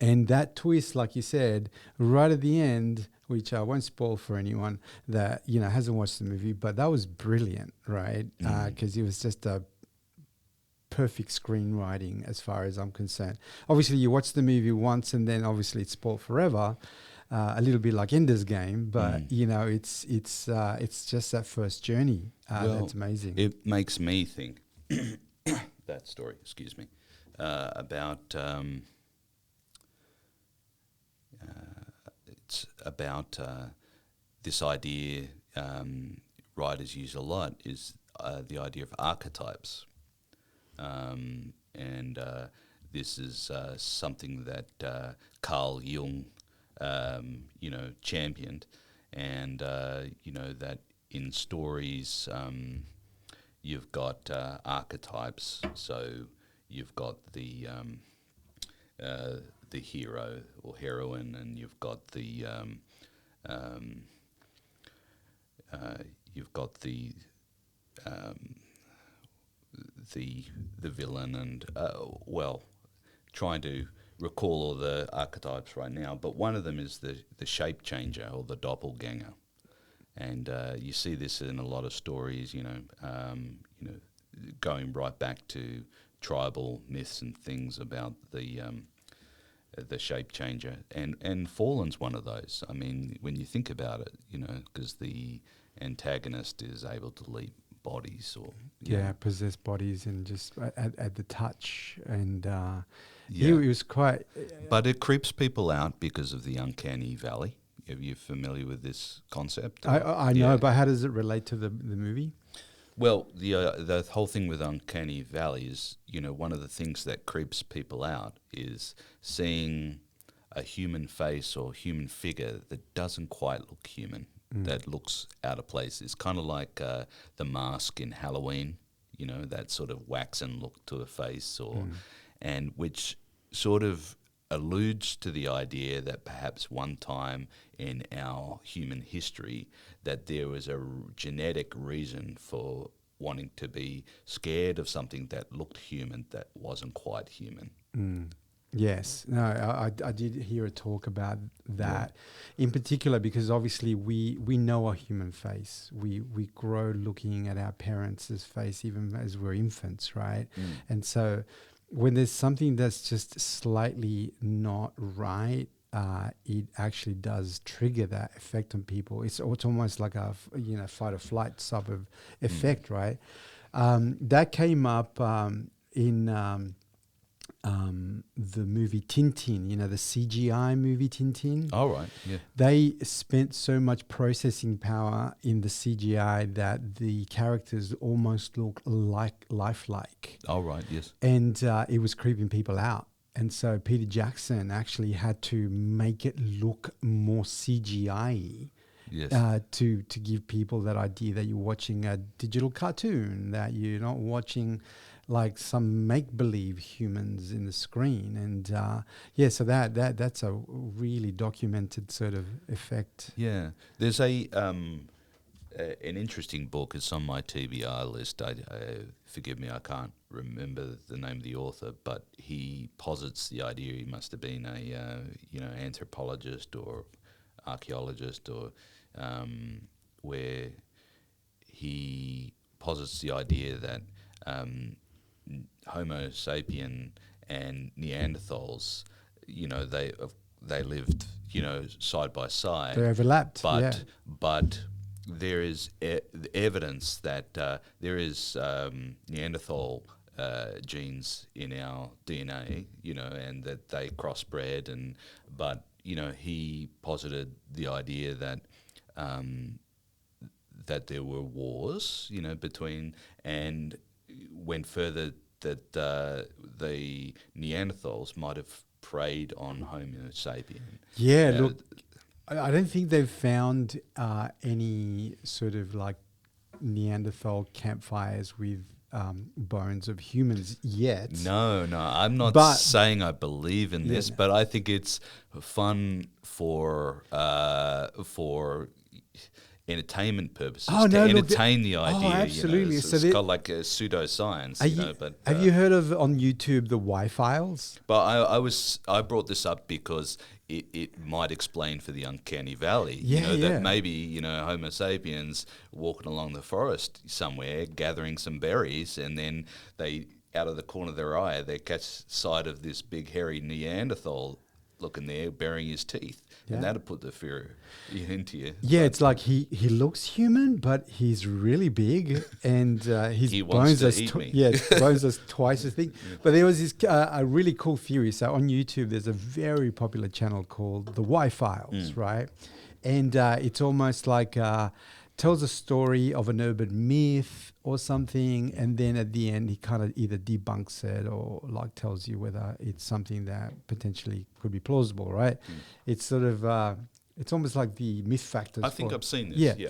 And that twist, like you said, right at the end, which I won't spoil for anyone that hasn't watched the movie, but that was brilliant, right? Because it was just a perfect screenwriting as far as I'm concerned. Obviously, you watch the movie once and then obviously it's spoiled forever. A little bit like Ender's Game, but it's just that first journey. That's amazing. It makes me think that story. Excuse me, about it's about this idea writers use a lot, is the idea of archetypes, and this is something that Carl Jung, championed, and that in stories you've got archetypes. So you've got the hero or heroine, and you've got the the villain, and trying to recall all the archetypes right now, but one of them is the shape changer or the doppelganger, and you see this in a lot of stories. Going right back to tribal myths and things about the shape changer, and Fallen's one of those. I mean, when you think about it, because the antagonist is able to leap bodies or possess bodies, and just at the touch, and it was quite. But it creeps people out because of the uncanny valley. Are you familiar with this concept? I know, but how does it relate to the movie? Well, the whole thing with uncanny valley is, one of the things that creeps people out is seeing a human face or human figure that doesn't quite look human, that looks out of place. It's kind of like the mask in Halloween, that sort of waxen look to a face, and which sort of alludes to the idea that perhaps one time in our human history that there was a genetic reason for wanting to be scared of something that looked human that wasn't quite human. Yes. No, I did hear a talk about that in particular, because obviously we know a human face. We grow looking at our parents' face even as we're infants, right? And so when there's something that's just slightly not right, it actually does trigger that effect on people. It's almost like a fight or flight type of effect, right? That came up in the movie Tintin, the CGI movie Tintin. Oh, right, yeah. They spent so much processing power in the CGI that the characters almost look lifelike. Oh, right, yes. And it was creeping people out. And so Peter Jackson actually had to make it look more CGI. Yes. To give people that idea that you're watching a digital cartoon, that you're not watching like some make-believe humans in the screen. And so that's a really documented sort of effect. Yeah. There's an interesting book. It's on my TBR list. Forgive me, I can't remember the name of the author, but he posits the idea he must have been a anthropologist or archaeologist, or where he posits the idea that Homo sapien and Neanderthals, they lived, side by side. They overlapped, but there is evidence that there is Neanderthal genes in our DNA, and that they crossbred, but he posited the idea that that there were wars, between, and went further that the Neanderthals might have preyed on Homo sapien. Yeah, look, I don't think they've found any sort of like Neanderthal campfires with bones of humans yet. No, I'm not saying I believe in this, but I think it's fun for entertainment purposes, entertain the idea. Oh, absolutely. So it's called like a pseudoscience. Have you heard of on YouTube the Y-Files? But I brought this up because it might explain for the uncanny valley. That maybe Homo sapiens walking along the forest somewhere, gathering some berries, and then they, out of the corner of their eye, they catch sight of this big hairy Neanderthal looking there, baring his teeth. And that'll put the fear into you. Yeah, it's like he looks human, but he's really big, and his bones bones are twice as thick. But there was this a really cool theory. So on YouTube, there's a very popular channel called the Y-Files, right? And it's almost like tells a story of an urban myth or something, and then at the end he kind of either debunks it or like tells you whether it's something that potentially could be plausible, right? It's sort of it's almost like the myth factors. I think I've seen this. Yeah.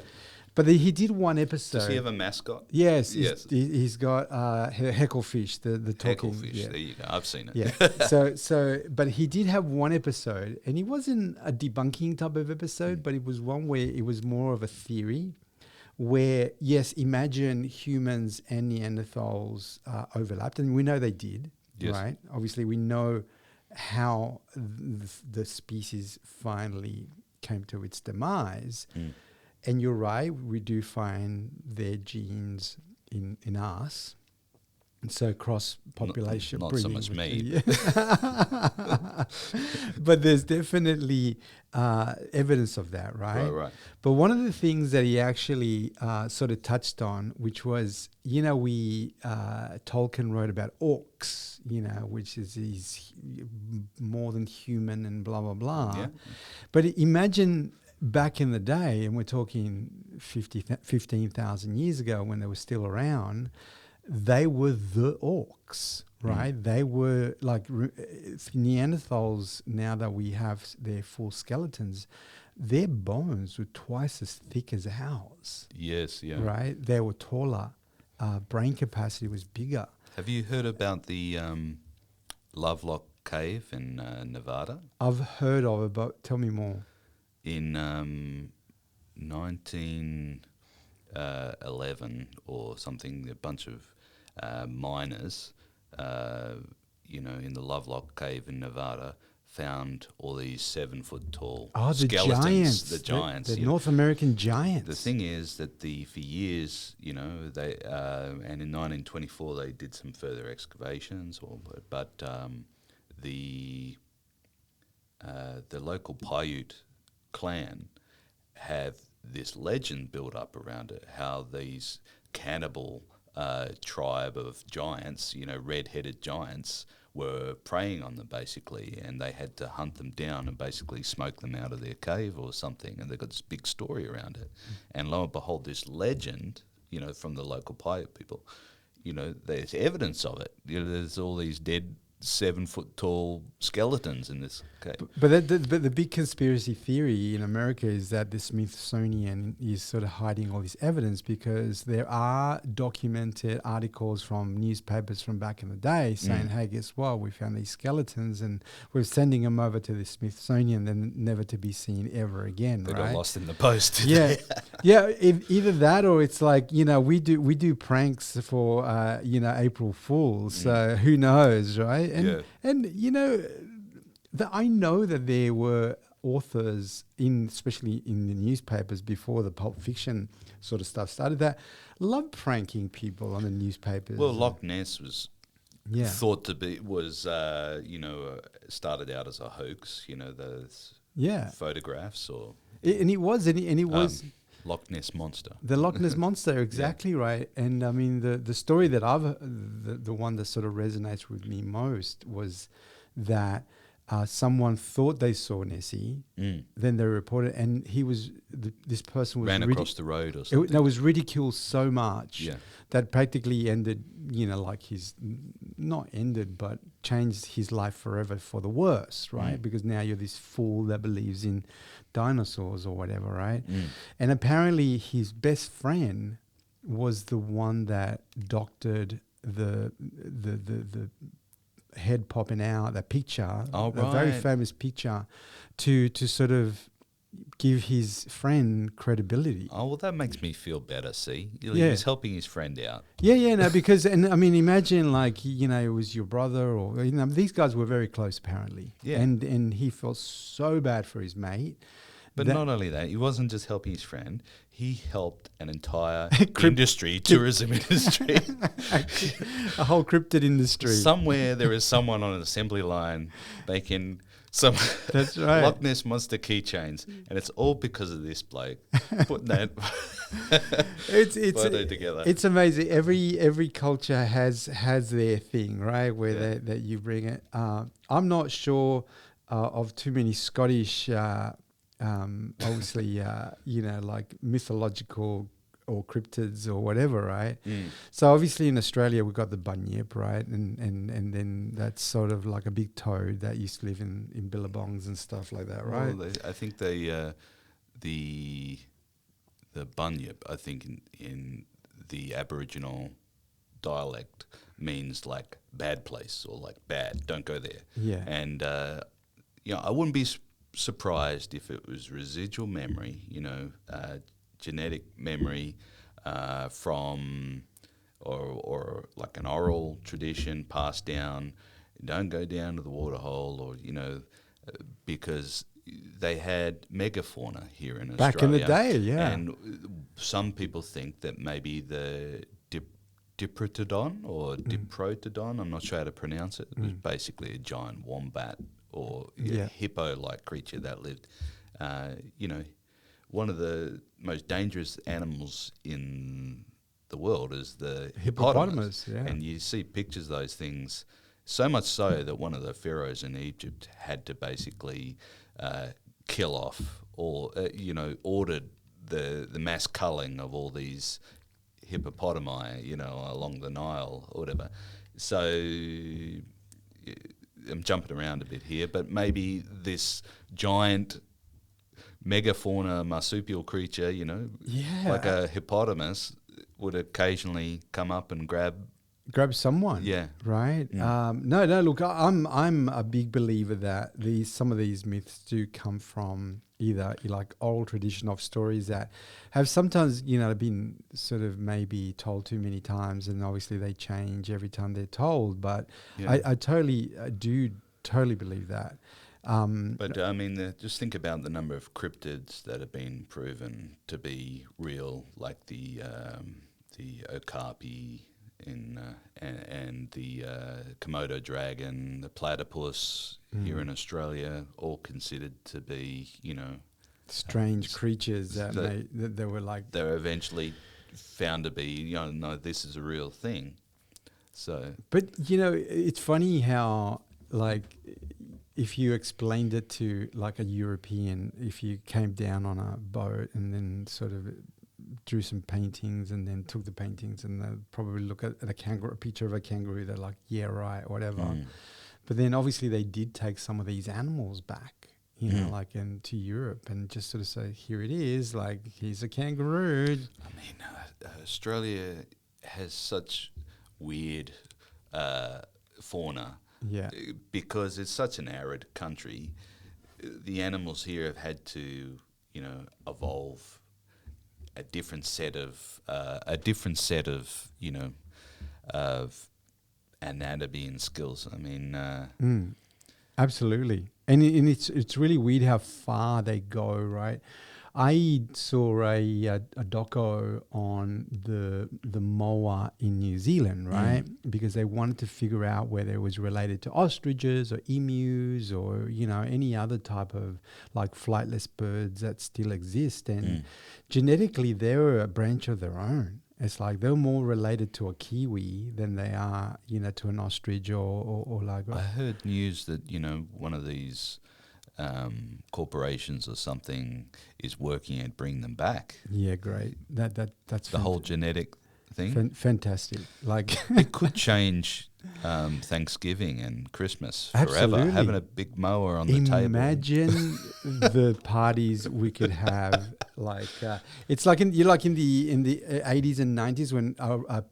But he did one episode. Does he have a mascot? Yes. He's got Hecklefish, the talking. Hecklefish, there you go. I've seen it. Yeah. But he did have one episode, and it wasn't a debunking type of episode, but it was one where it was more of a theory, where, yes, imagine humans and Neanderthals overlapped, and we know they did, right? Obviously, we know how the species finally came to its demise. And you're right, we do find their genes in us. And so cross-population not breeding. so much me. But there's definitely evidence of that, right? Right. But one of the things that he actually sort of touched on, which was, Tolkien wrote about orcs, which is these more than human and blah, blah, blah. Yeah. But imagine back in the day, and we're talking 15,000 years ago when they were still around, they were the orcs, right? They were like Neanderthals. Now that we have their full skeletons, their bones were twice as thick as ours. Yes, yeah. Right? They were taller. Brain capacity was bigger. Have you heard about the Lovelock Cave in Nevada? I've heard of it, but tell me more. In 1911 or something, a bunch of miners, in the Lovelock Cave in Nevada, found all these 7-foot tall skeletons. The giants. The North American giants. The thing is that for years, they and in 1924 they did some further excavations, but the local Paiute clan have this legend built up around it, how these cannibal tribe of giants, red-headed giants, were preying on them basically, and they had to hunt them down and basically smoke them out of their cave or something, and they've got this big story around it. And lo and behold, this legend, from the local Paiute people, there's evidence of it. There's all these dead 7-foot tall skeletons in this cave. But the big conspiracy theory in America is that the Smithsonian is sort of hiding all this evidence, because there are documented articles from newspapers from back in the day saying, hey, guess what? We found these skeletons and we're sending them over to the Smithsonian, then never to be seen ever again. They right? got lost in the post. Yeah. Either that, or it's like, we do pranks for, April Fools. So who knows, right? And I know that there were authors especially in the newspapers before the Pulp Fiction sort of stuff started, that loved pranking people on the newspapers. Well, Loch Ness was thought to be started out as a hoax. Those photographs it was. Loch Ness Monster. The Loch Ness Monster, exactly right. And I mean, the story that the one that sort of resonates with me most was that someone thought they saw Nessie, then they reported, and this person was ran across the road or something. It was ridiculed so much that practically ended, not ended, but changed his life forever for the worse, right? Because now you're this fool that believes in dinosaurs or whatever, right? And apparently his best friend was the one that doctored the head popping out, that picture, a very famous picture, to sort of give his friend credibility. Oh, well, that makes me feel better, see? He was helping his friend out. No, because, and I mean, imagine it was your brother or, these guys were very close apparently. Yeah. And he felt so bad for his mate. But not only that, he wasn't just helping his friend, he helped an entire tourism industry. A whole cryptid industry. Somewhere there is someone on an assembly line making some That's right. Loch Ness Monster keychains, and it's all because of this bloke putting that photo together. It's amazing. Every culture has their thing, right, where that you bring it. I'm not sure of too many Scottish obviously, like mythological or cryptids or whatever, right? So obviously in Australia we've got the bunyip, right? And then that's sort of like a big toad that used to live in billabongs and stuff like that, right? Well, I think the bunyip, I think in the Aboriginal dialect means like bad place or like bad, don't go there. Yeah. And I wouldn't be surprised if it was residual memory, genetic memory from or like an oral tradition passed down. Don't go down to the waterhole, or because they had megafauna here in Australia Back in the day, yeah. And some people think that maybe the diprotodon or diprotodon, I'm not sure how to pronounce it. It was basically a giant wombat or hippo-like creature that lived. One of the most dangerous animals in the world is the hippopotamus. Yeah. And you see pictures of those things, so much so that one of the pharaohs in Egypt had to basically kill off or, ordered the mass culling of all these hippopotami, along the Nile or whatever. So I'm jumping around a bit here, but maybe this giant megafauna marsupial creature, like a hippopotamus, would occasionally come up and grab someone. Yeah. Right. No. Look, I'm a big believer that some of these myths do come from either like oral tradition of stories that have sometimes been sort of maybe told too many times, and obviously they change every time they're told. But I do totally believe that. But I mean, just think about the number of cryptids that have been proven to be real, like the okapi and the Komodo dragon, the platypus here in Australia, all considered to be, strange creatures that they were like. They were eventually found to be, no, this is a real thing. So, but it's funny how like, if you explained it to like a European, if you came down on a boat and then sort of drew some paintings and then took the paintings and they'd probably look at a picture of a kangaroo, they're like, yeah, right, whatever. But then obviously they did take some of these animals back, like to Europe and just sort of say, here it is, like, here's a kangaroo. I mean, Australia has such weird fauna. Yeah. Because it's such an arid country, the animals here have had to, evolve a different set of of anatomy and skills. I mean, absolutely, and it's really weird how far they go, right? I saw a doco on the moa in New Zealand, right? Because they wanted to figure out whether it was related to ostriches or emus or, any other type of like flightless birds that still exist. And genetically, they're a branch of their own. It's like they're more related to a kiwi than they are, to an ostrich or like. I heard news that, one of these corporations or something is working at bringing them back. Yeah, great. That's the whole genetic thing. Fantastic. Like it could change Thanksgiving and Christmas forever. Absolutely. Having a big mower on the table. Imagine the parties we could have. Like it's like in the 80s and 90s when a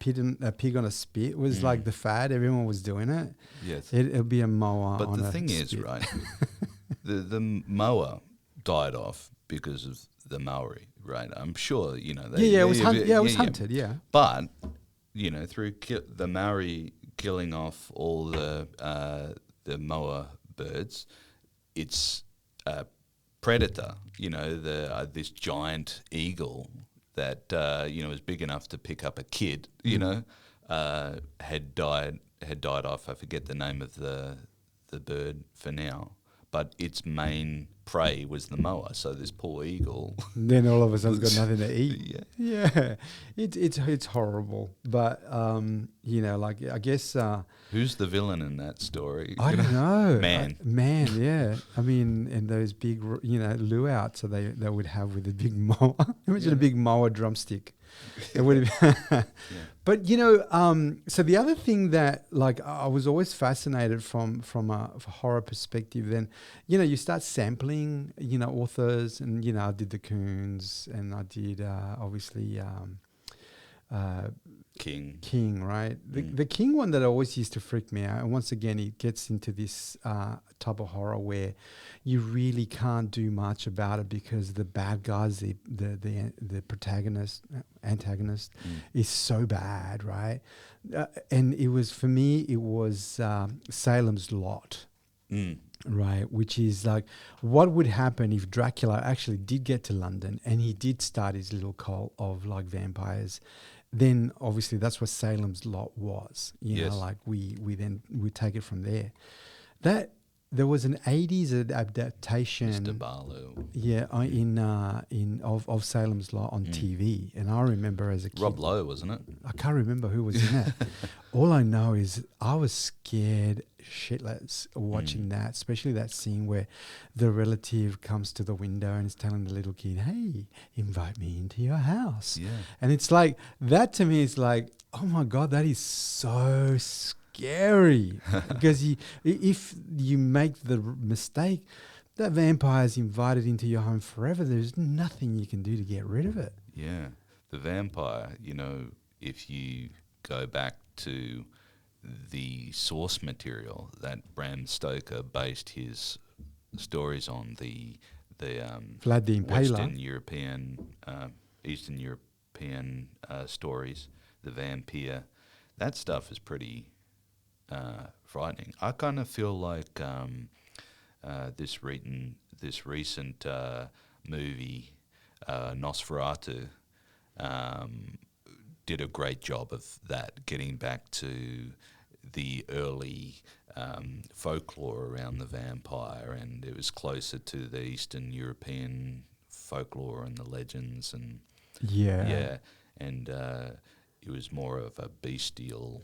pig on a spit was like the fad. Everyone was doing it. Yes, it'll be a mower. But on the a thing spit. is, right? The mower died off because of the Maori, right? I'm sure it was hunted. Yeah, but through the Maori killing off all the moa birds, it's a predator. This giant eagle that was big enough to pick up a kid. Had died off. I forget the name of the bird for now. but its main prey was the moa. So this poor eagle. Then all of a sudden it's got nothing to eat. Yeah. Yeah, it's horrible. But like I guess Who's the villain in that story? I don't know. Man. Yeah. I mean, and those big luauts that they would have with a big mower. Imagine a big mower drumstick. It would have. But so the other thing that like I was always fascinated from a horror perspective. Then you start sampling authors, and I did the Coons, and I did obviously King, right? The King one that always used to freak me out, and once again it gets into this type of horror where you really can't do much about it because the bad guys, the protagonist, antagonist, is so bad, right? And it was, for me, it was Salem's Lot. Right, which is like, what would happen if Dracula actually did get to London and he did start his little cult of like vampires? Then obviously that's what Salem's Lot was. Like we take it from there. That there was an 80s adaptation, Mr. Barlow. Yeah, of Salem's Lot on TV, and I remember as a kid. Rob Lowe, wasn't it? I can't remember who was in it. All I know is I was scared shitless watching that, especially that scene where the relative comes to the window and is telling the little kid, "Hey, invite me into your house." Yeah. And it's like, that to me is like, oh my God, that is so scary. Because if you make the mistake, that vampire is invited into your home forever. There's nothing you can do to get rid of it. Yeah. The vampire, if you go back to the source material that Bram Stoker based his stories on, the Vlad the Impaler. Eastern European stories, the vampire, that stuff is pretty frightening. I kind of feel like this recent movie, Nosferatu, did a great job of that, getting back to the early folklore around the vampire, and it was closer to the Eastern European folklore and the legends, and and it was more of a bestial,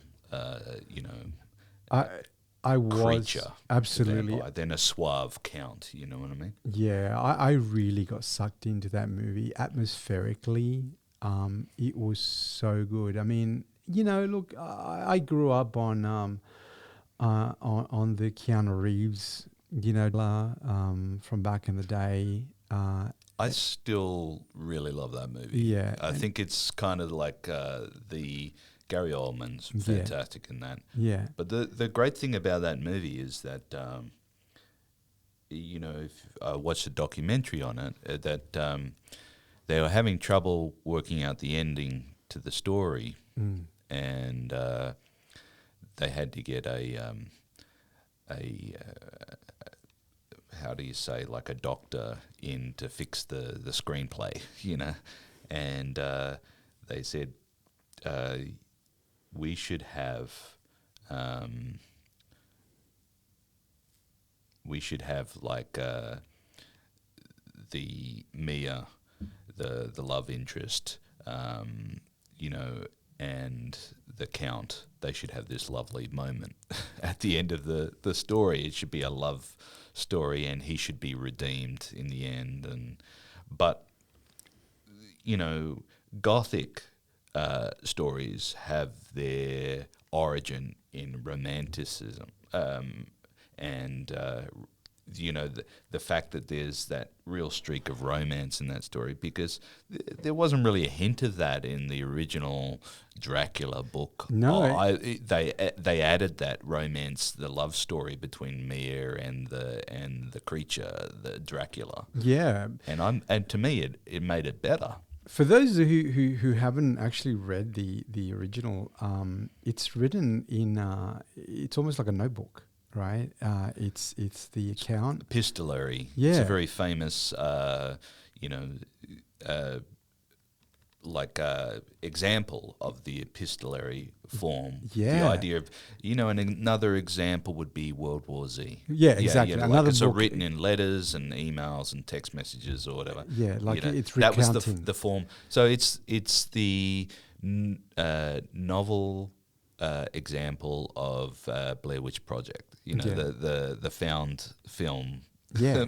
I was creature, absolutely than a suave count. You know what I mean? Yeah, I really got sucked into that movie atmospherically. It was so good. I mean, look, I grew up on the Keanu Reeves, from back in the day. I still really love that movie. Yeah, I think it's kind of like the Gary Oldman's fantastic in that. Yeah. But the great thing about that movie is that, if I watched a documentary on it, that they were having trouble working out the ending to the story, and they had to get a how do you say, like a doctor in to fix the screenplay, and they said we should have like the Mia, the love interest, and the Count, they should have this lovely moment at the end of the story. It should be a love story, and he should be redeemed in the end. But Gothic stories have their origin in romanticism, and the fact that there's that real streak of romance in that story, because there wasn't really a hint of that in the original Dracula book. No, they added that romance, the love story between Mia and the creature, the Dracula. Yeah, and to me it made it better. For those who haven't actually read the original, it's written in it's almost like a notebook. Right, it's the account. Epistolary. Yeah, it's a very famous, like a example of the epistolary form. Yeah. The idea of, and another example would be World War Z. Yeah, exactly. Another it's book, written in letters and emails and text messages or whatever. Yeah, like it's recounting. That was the form. So it's the novel example of Blair Witch Project. The found film.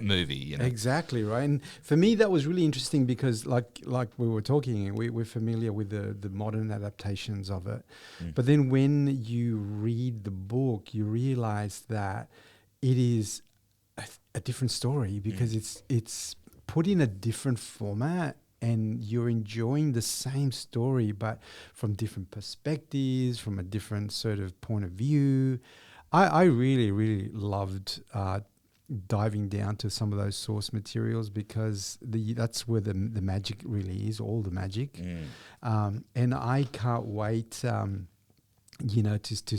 Movie, Exactly right. And for me that was really interesting because like we were talking, we're familiar with the modern adaptations of it, but then when you read the book you realize that it is a different story because it's put in a different format and you're enjoying the same story but from different perspectives, from a different sort of point of view. I really, really loved diving down to some of those source materials because that's where the magic really is, all the magic. And I can't wait, to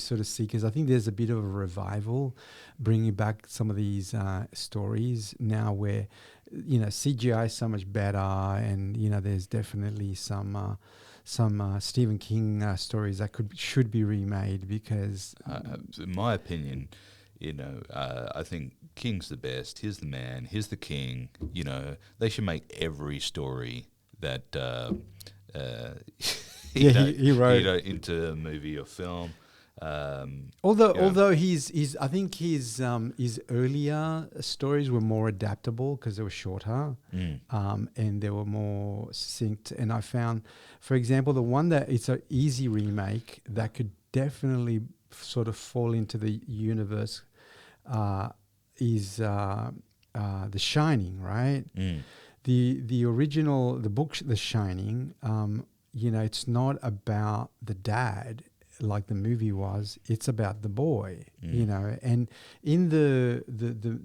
sort of see, because I think there's a bit of a revival bringing back some of these stories now where, CGI is so much better and, there's definitely some Stephen King stories that should be remade because... in my opinion... I think King's the best. He's the man. He's the king. They should make every story that he wrote into a movie or film. Although I think his earlier stories were more adaptable because they were shorter, and they were more succinct. And I found, for example, the one that it's an easy remake that could definitely sort of fall into the universe. Is The Shining, right? The original, the book, The Shining, it's not about the dad like the movie was. It's about the boy, and in the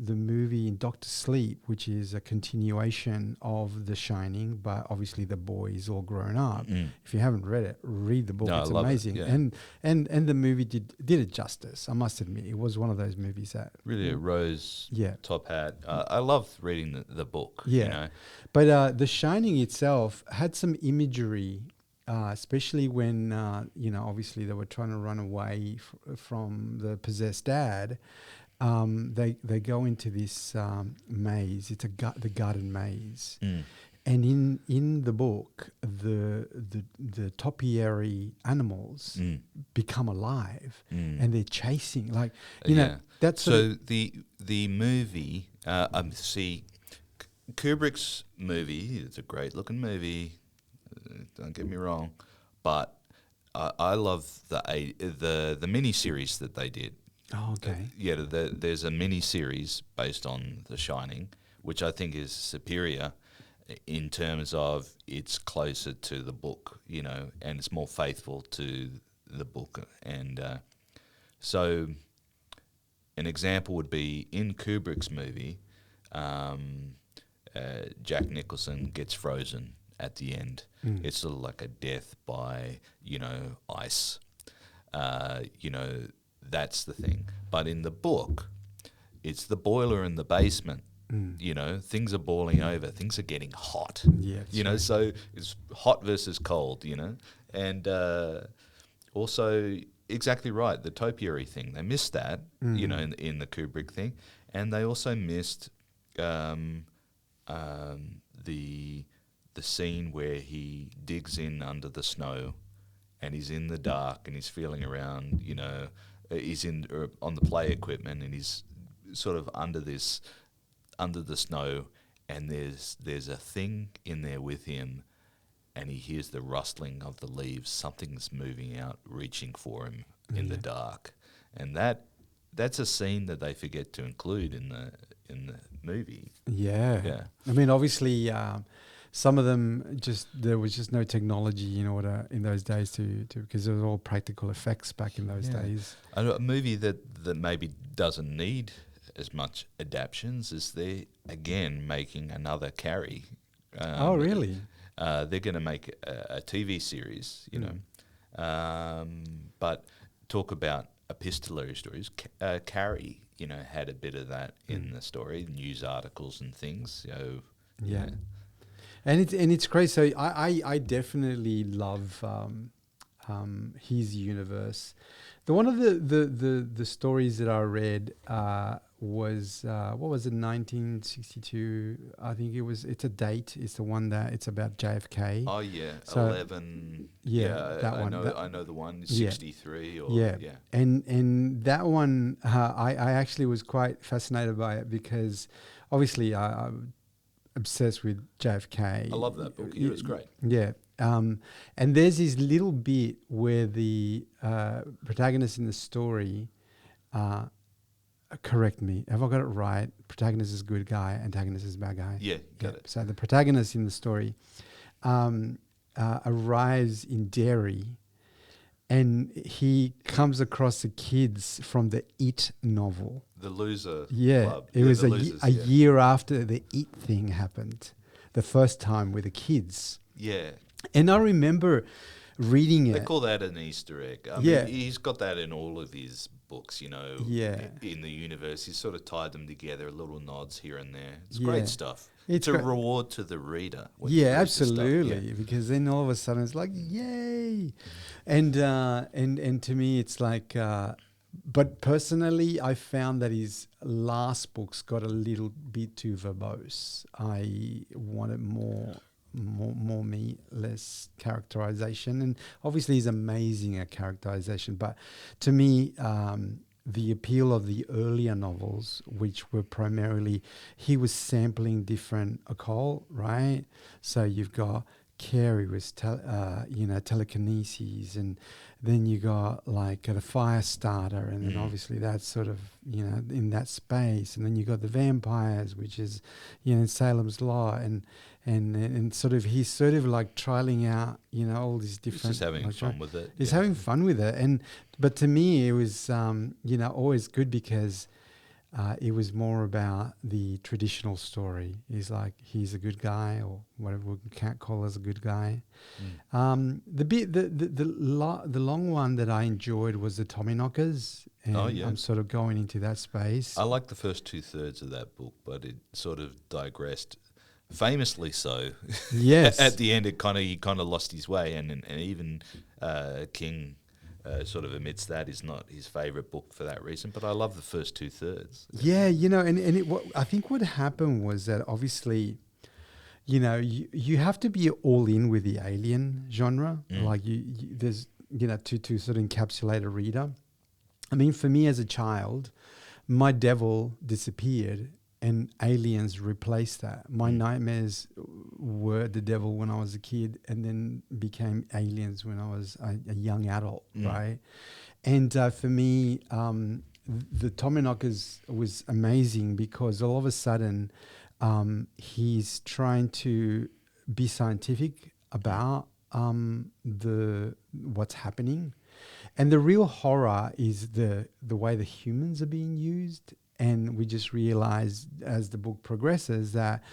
movie in Doctor Sleep, which is a continuation of The Shining, but obviously the boy is all grown up. If you haven't read it, read the book. It's amazing. And the movie did it justice, I must admit. It was one of those movies that really a rose top hat. I love reading the book. But The Shining itself had some imagery, especially when obviously they were trying to run away from the possessed dad. They go into this maze. It's the garden maze, and in the book, the topiary animals become alive, and they're chasing that's so the movie. See, Kubrick's movie. It's a great looking movie. Don't get me wrong, but I love the mini series that they did. Oh, okay. There's a mini series based on The Shining, which I think is superior in terms of it's closer to the book, and it's more faithful to the book. And so, an example would be in Kubrick's movie, Jack Nicholson gets frozen at the end. It's sort of like a death by, ice. That's the thing. But in the book, it's the boiler in the basement. Things are boiling over. Things are getting hot. Right. So it's hot versus cold, And also, exactly right, the topiary thing. They missed that, in the Kubrick thing. And they also missed the scene where he digs in under the snow and he's in the dark and he's feeling around, he's on the play equipment and he's sort of under the snow and there's a thing in there with him and he hears the rustling of the leaves. Something's moving out, reaching for him in the dark. And that's a scene that they forget to include in the movie. Yeah. I mean, obviously, some of them there was just no technology, in those days to because it was all practical effects back in those days. A movie that maybe doesn't need as much adaptions is they're again making another Carrie. Oh, really? They're going to make a TV series, but talk about epistolary stories. Carrie, had a bit of that in the story, news articles and things. And it's great. So I definitely love his universe. One of the stories that I read was what was it, 1962? I think it's a date. It's the one that it's about JFK. Oh yeah, So, 11. Yeah, that I one. I know the one. Yeah. 63 or Yeah. yeah. And that one, I actually was quite fascinated by it because obviously I'm obsessed with JFK. I love that book. It was great. Yeah. And there's this little bit where the protagonist in the story, correct me, have I got it right? Protagonist is a good guy, antagonist is a bad guy. Yeah, got it. So the protagonist in the story arrives in Derry, and he comes across the kids from the It novel. The Loser Yeah, Club. it was Losers, a year after the It thing happened, the first time with the kids. Yeah. And I remember reading They it. call that an Easter egg. I Yeah. mean, he's got that in all of his books, you know. Yeah. In the universe, he's sort of tied them together, little nods here and there. It's Yeah. great stuff. It's a reward to the reader. When you Yeah, read the stuff. absolutely. Yeah. Because then all of a sudden it's like, yay! And to me, it's like. But personally, I found that his last books got a little bit too verbose. I wanted more meat, less characterization. And obviously he's amazing at characterization. But to me, the appeal of the earlier novels, which were primarily, he was sampling different occult, right? So you've got Carrie with telekinesis, and then you got like the fire starter, and then obviously that's sort of, in that space, and then you got the vampires, which is, in Salem's Law, and sort of he's sort of like trialing out, all these different. He's just having fun with it. He's having fun with it, but to me it was always good because it was more about the traditional story. He's like, he's a good guy, or whatever we can't call as a good guy. The long one that I enjoyed was the Tommyknockers, and I'm sort of going into that space. I like the first 2/3 of that book, but it sort of digressed, famously so. Yes. At the end, he kind of lost his way, and even King. Sort of admits that is not his favourite book for that reason, but I love the first 2/3. Yeah, I think what happened was that obviously, you have to be all in with the alien genre, like there's to sort of encapsulate a reader. I mean, for me as a child, my devil disappeared and aliens replaced that. My nightmares were the devil when I was a kid, and then became aliens when I was a young adult, right? And for me, the Tommyknockers was amazing because all of a sudden he's trying to be scientific about what's happening. And the real horror is the way the humans are being used. And we just realize as the book progresses that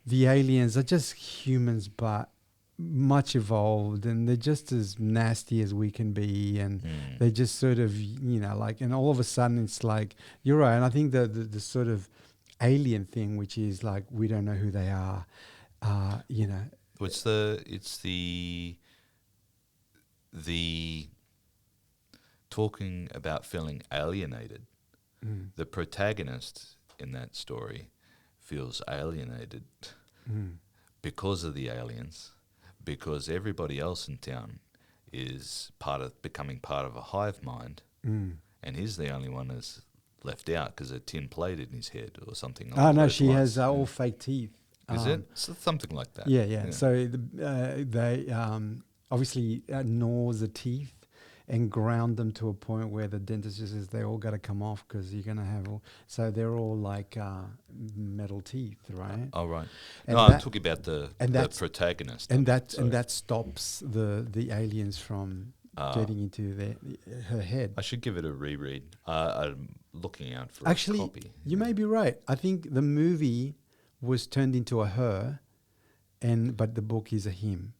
the aliens are just humans, but much evolved, and they're just as nasty as we can be. And they just sort of, and all of a sudden it's like, you're right. And I think the sort of alien thing, which is like, we don't know who they are, It's the talking about feeling alienated. The protagonist in that story feels alienated because of the aliens, because everybody else in town is becoming part of a hive mind, and he's the only one that's left out because a tin plate in his head or something. Oh no, she has all fake teeth. Is it something like that? Yeah. So they obviously gnaws the teeth and ground them to a point where the dentist just says they all got to come off because you're going to have so they're all like metal teeth, right? Oh, right. And I'm talking about the protagonist. And that stops the aliens from getting into her head. I should give it a reread. I'm looking out for a copy. You may be right. I think the movie was turned into a her, but the book is a him.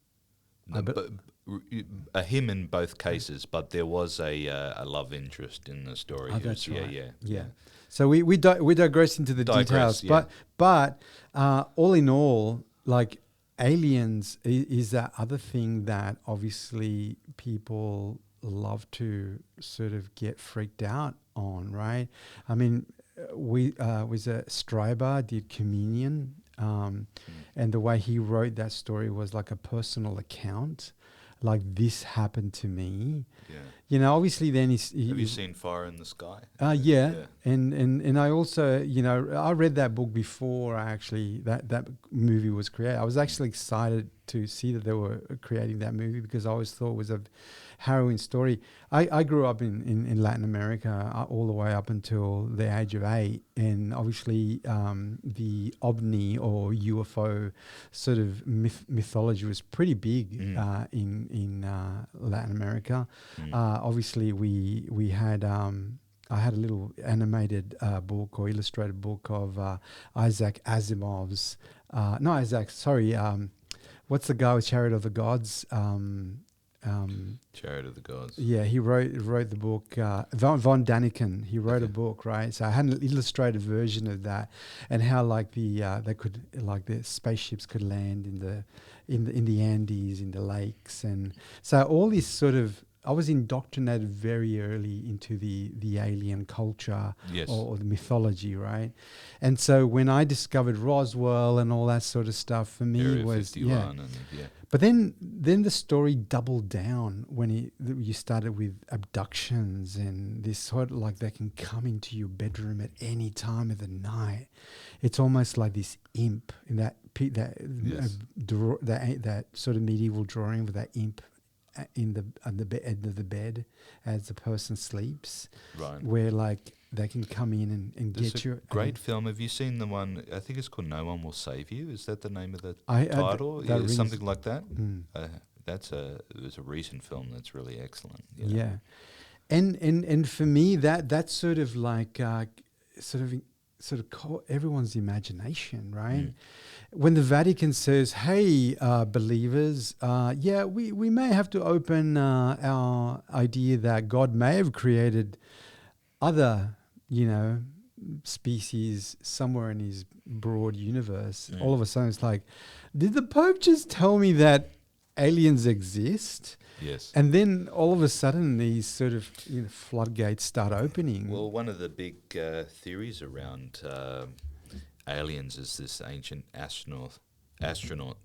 A him in both cases, but there was a love interest in the story. Oh, that's right. Yeah. So we digress into the details, yeah. but all in all, like aliens is that other thing that obviously people love to sort of get freaked out on, right? I mean, we was a Stryber did Communion, and the way he wrote that story was like a personal account, like this happened to me. Yeah. You know, obviously then Have you seen Fire in the Sky? Yeah. And I also, you know, I read that book before actually that movie was created. I was actually excited to see that they were creating that movie because I always thought it was a harrowing story. I grew up in Latin America all the way up until the age of 8, and obviously the OVNI or UFO sort of mythology was pretty big in Latin America. Obviously, we had I had a little animated book or illustrated book of Isaac Asimov's. Not Isaac, sorry. What's the guy with Chariot of the Gods? Chariot of the Gods. Yeah, he wrote the book. Von Daniken. He wrote a book, right? So I had an illustrated version of that, and how like the spaceships could land in the Andes, in the lakes, and so all this sort of. I was indoctrinated very early into the alien culture or the mythology, right? And so when I discovered Roswell and all that sort of stuff, for me Area was 51 But then the story doubled down when you started with abductions and this sort of like they can come into your bedroom at any time of the night. It's almost like this imp in that sort of medieval drawing with that imp in the end of the bed as the person sleeps, right? Where like they can come in and get you. Great film. Have you seen the one? I think it's called No One Will Save You. Is that the name of the title? Something like that. It was a recent film that's really excellent. You know? Yeah, and for me that's sort of like sort of caught everyone's imagination, right? When the Vatican says, hey, believers, we may have to open our idea that God may have created other, species somewhere in his broad universe. All of a sudden it's like, did the Pope just tell me that aliens exist? Yes. And then all of a sudden these sort of floodgates start opening. Well, one of the big theories around aliens is this ancient astronaut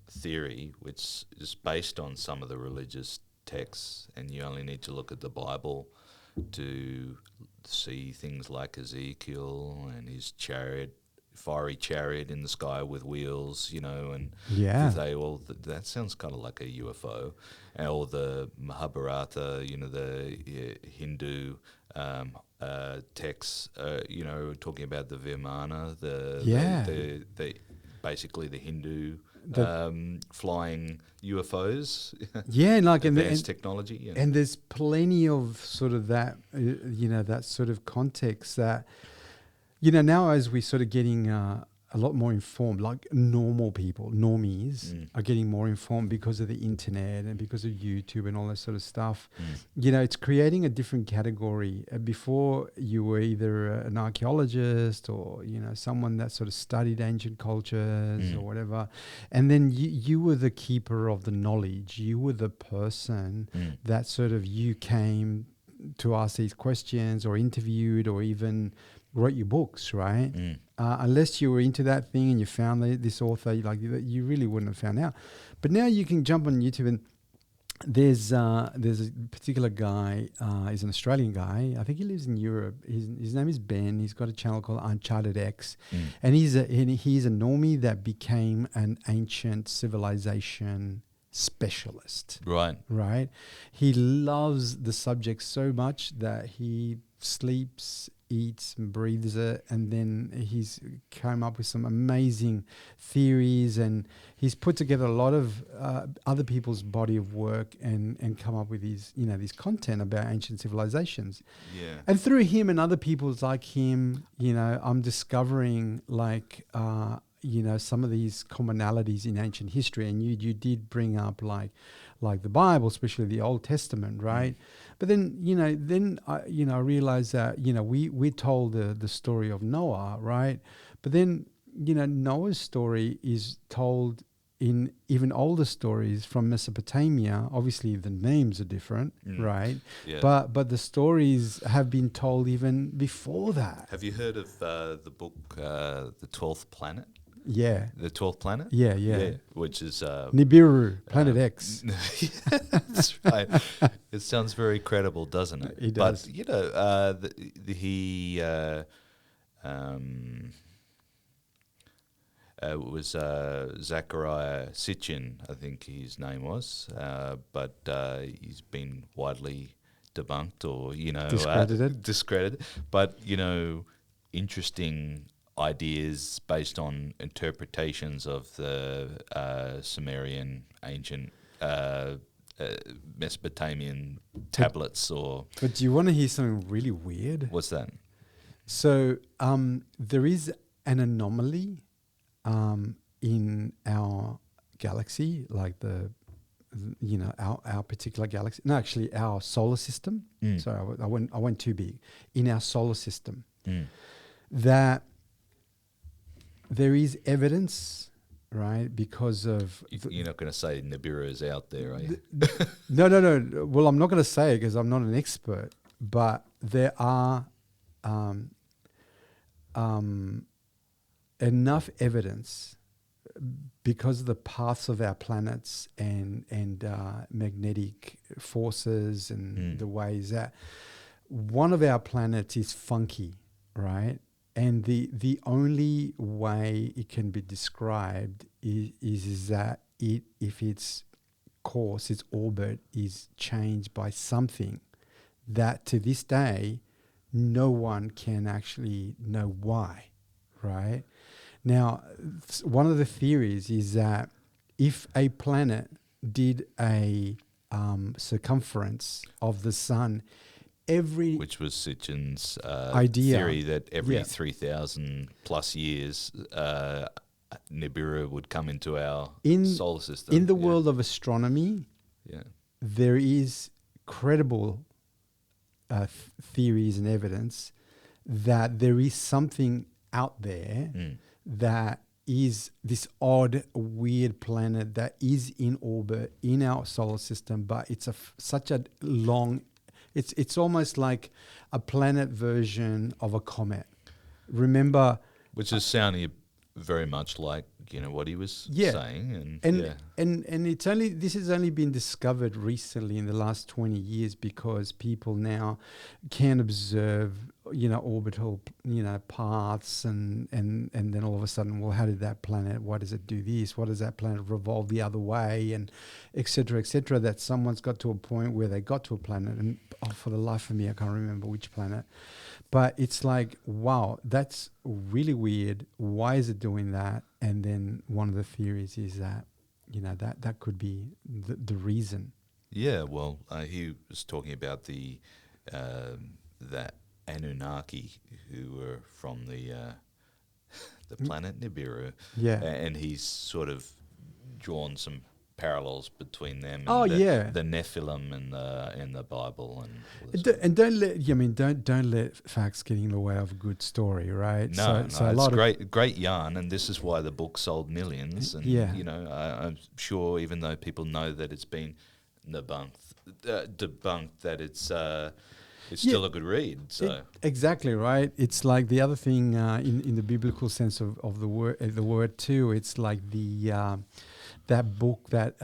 theory, which is based on some of the religious texts, and you only need to look at the Bible to see things like Ezekiel and his fiery chariot in the sky with wheels, and they all that sounds kind of like a UFO, or the Mahabharata, the Hindu texts, talking about the Vimana, the basically the Hindu flying UFOs, advanced technology, and there's plenty of sort of that, that sort of context that. Now as we're sort of getting a lot more informed, like normal people, normies, are getting more informed because of the internet and because of YouTube and all that sort of stuff. It's creating a different category. Before you were either an archaeologist or, someone that sort of studied ancient cultures or whatever. And then you were the keeper of the knowledge. You were the person that sort of you came to ask these questions or interviewed or even wrote your books, right? Unless you were into that thing and you found this author, you really wouldn't have found out. But now you can jump on YouTube and there's a particular guy, he's an Australian guy. I think he lives in Europe. His name is Ben. He's got a channel called Uncharted X, and he's a normie that became an ancient civilization specialist. Right. He loves the subject so much that he sleeps, eats and breathes it, and then he's come up with some amazing theories, and he's put together a lot of other people's body of work and come up with these content about ancient civilizations. And through him and other people like him, I'm discovering some of these commonalities in ancient history. And you did bring up like the Bible, especially the Old Testament, right? But then I realized that we're told the story of Noah, right? But then Noah's story is told in even older stories from Mesopotamia, obviously the names are different, right? Yeah. But the stories have been told even before that. Have you heard of the book The 12th Planet? Yeah. The 12th Planet? Yeah. Which is... Nibiru, Planet X. Yeah, that's right. It sounds very credible, doesn't it? It does. But, it was Zachariah Sitchin, I think his name was, but he's been widely debunked or, discredited. But, interesting ideas based on interpretations of the Sumerian ancient Mesopotamian tablets or... But do you want to hear something really weird? What's that? So there is an anomaly in our galaxy, like our particular galaxy. No, actually, our solar system. Sorry, I went too big. In our solar system, that there is evidence, right? Because of you're not going to say Nibiru is out there, are you? No. Well, I'm not going to say it because I'm not an expert, but there are enough evidence because of the paths of our planets and magnetic forces and the ways that one of our planets is funky, right? And the only way it can be described is that if its course, its orbit is changed by something that to this day no one can actually know why, right? Now, one of the theories is that if a planet did a circumference of the sun, which was Sitchin's idea, theory that every 3,000 plus years, Nibiru would come into our solar system. In the world of astronomy, there is credible theories and evidence that there is something out there that is this odd, weird planet that is in orbit in our solar system, but it's such a long... It's almost like a planet version of a comet. Remember... Which is sounding very much like, what he was saying. And this has only been discovered recently in the last 20 years because people now can observe, orbital, paths and then all of a sudden, well, how did that planet, why does it do this? Why does that planet revolve the other way? And et cetera, that someone's got to a point where they got to a planet and for the life of me, I can't remember which planet. But it's like, wow, that's really weird. Why is it doing that? And then one of the theories is that, that could be the reason. Yeah, well, he was talking about the Anunnaki who were from the planet Nibiru. Yeah. And he's sort of drawn some parallels between them and the Nephilim in the Bible and don't let facts get in the way of a good story, right? No, it's great yarn, and this is why the book sold millions. And I'm sure even though people know that it's been debunked, that it's still a good read. So exactly right. It's like the other thing in the biblical sense of the word too. It's like that book that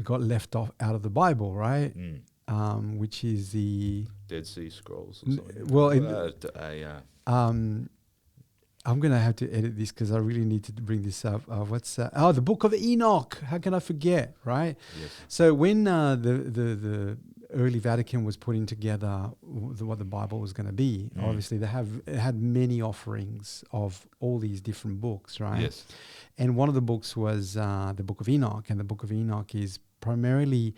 got left off out of the Bible, right? Which is the Dead Sea Scrolls. Or something. Well, I'm going to have to edit this because I really need to bring this up. The Book of Enoch. How can I forget, right? Yes. So when the early Vatican was putting together what the Bible was going to be, obviously it had many offerings of all these different books, right? Yes. And one of the books was the Book of Enoch, and the Book of Enoch is primarily,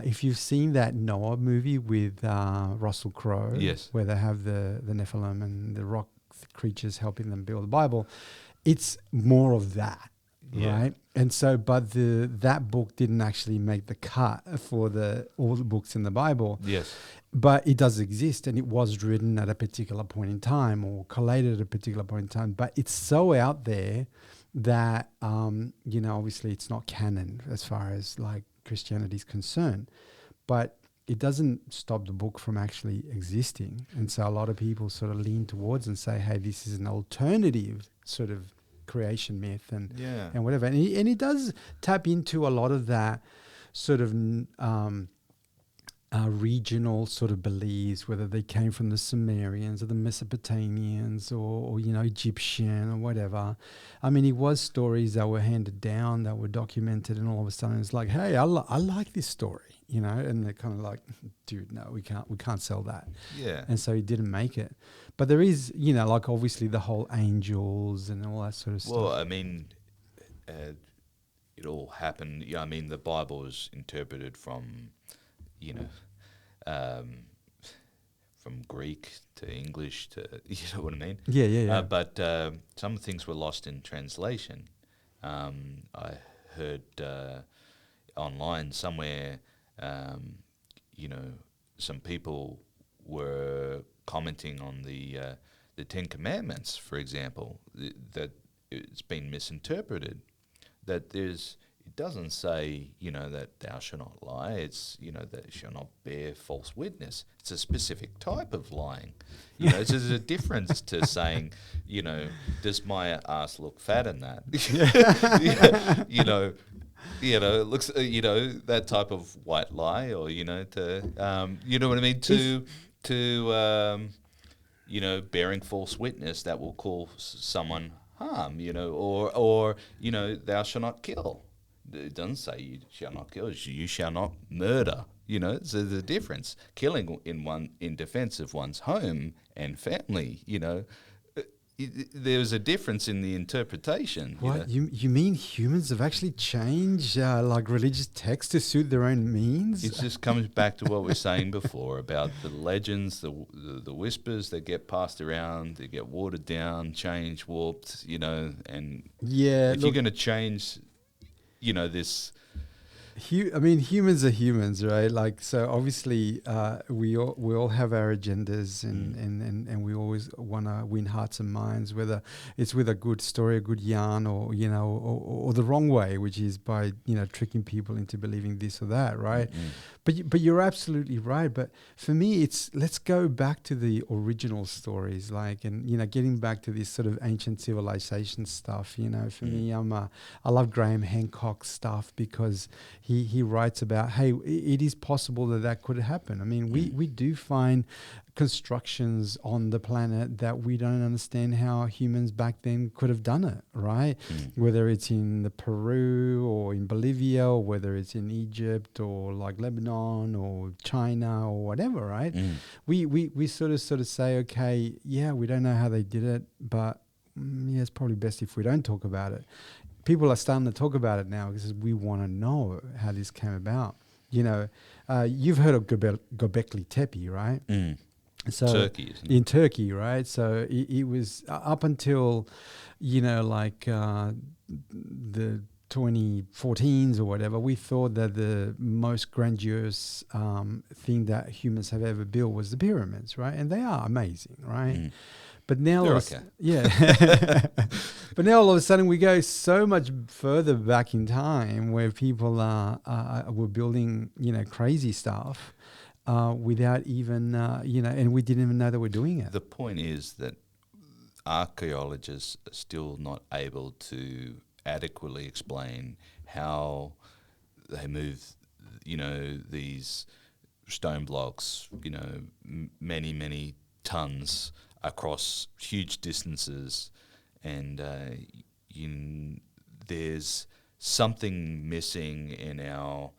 if you've seen that Noah movie with Russell Crowe, where they have the Nephilim and the rock creatures helping them build the Bible, it's more of that, right? And so, but that book didn't actually make the cut for all the books in the Bible. Yes. But it does exist, and it was written at a particular point in time or collated at a particular point in time. But it's so out there that, obviously it's not canon as far as like Christianity is concerned, but it doesn't stop the book from actually existing. And so a lot of people sort of lean towards and say, hey, this is an alternative sort of creation myth and whatever. And he does tap into a lot of that sort of regional sort of beliefs, whether they came from the Sumerians or the Mesopotamians or Egyptian or whatever. I mean, it was stories that were handed down, that were documented, and all of a sudden it's like, hey, I like this story, and they're kind of like, dude, no, we can't sell that. Yeah. And so he didn't make it. But there is, like obviously the whole angels and all that sort of stuff. Well, I mean, it all happened. Yeah, I mean, the Bible is interpreted from, from Greek to English to, you know what I mean? Yeah. But some things were lost in translation. I heard online somewhere, some people were commenting on the Ten Commandments, for example, that it's been misinterpreted. That it doesn't say, that thou shalt not lie. It's, that you shall not bear false witness. It's a specific type of lying. There's a difference to saying, does my ass look fat in that? It looks, that type of white lie, or, to, you know what I mean? To bearing false witness that will cause someone harm, or thou shalt not kill. It doesn't say you shall not kill, you shall not murder. So there's a difference. Killing in defense of one's home and family, there's a difference in the interpretation. What? You mean humans have actually changed like religious texts to suit their own means? It just comes back to what we were saying before about the legends, the whispers that get passed around, they get watered down, changed, warped, and if you're going to change, this... humans are humans, right? Like, so obviously we all have our agendas and we always want to win hearts and minds, whether it's with a good story, a good yarn, or, or the wrong way, which is by, tricking people into believing this or that, right? Mm-hmm. But you're absolutely right. But for me, let's go back to the original stories, like, and, getting back to this sort of ancient civilization stuff, for me, I love Graham Hancock's stuff because he writes about, hey, it is possible that could happen. I mean, we do find constructions on the planet that we don't understand how humans back then could have done it, right? Whether it's in the Peru or in Bolivia, or whether it's in Egypt or like Lebanon or China or whatever, right? We sort of say, okay, yeah, we don't know how they did it, but it's probably best if we don't talk about it. People are starting to talk about it now because we want to know how this came about. You've heard of Göbekli Tepe, right? So Turkey, isn't it? In Turkey, right? So it was up until, the 2014s or whatever, we thought that the most grandiose thing that humans have ever built was the pyramids, right? And they are amazing, right? But now, but now all of a sudden we go so much further back in time where people were building, crazy stuff without even, and we didn't even know they were doing it. The point is that archaeologists are still not able to adequately explain how they move, these stone blocks, many, many tons across huge distances, and there's something missing in our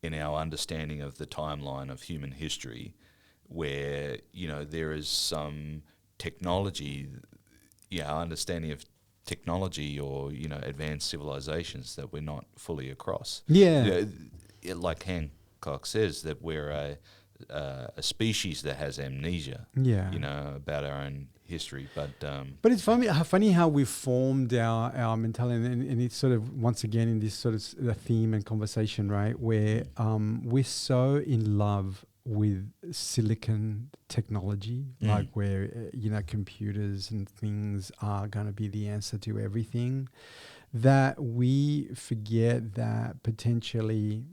understanding of the timeline of human history, where there is some technology, our understanding of technology or advanced civilizations that we're not fully across. Like Hancock says, that we're a species that has amnesia, about our own history. But it's funny how we formed our mentality, and it's sort of once again in this sort of the theme and conversation, right, where we're so in love with silicon technology, like where computers and things are going to be the answer to everything, that we forget that potentially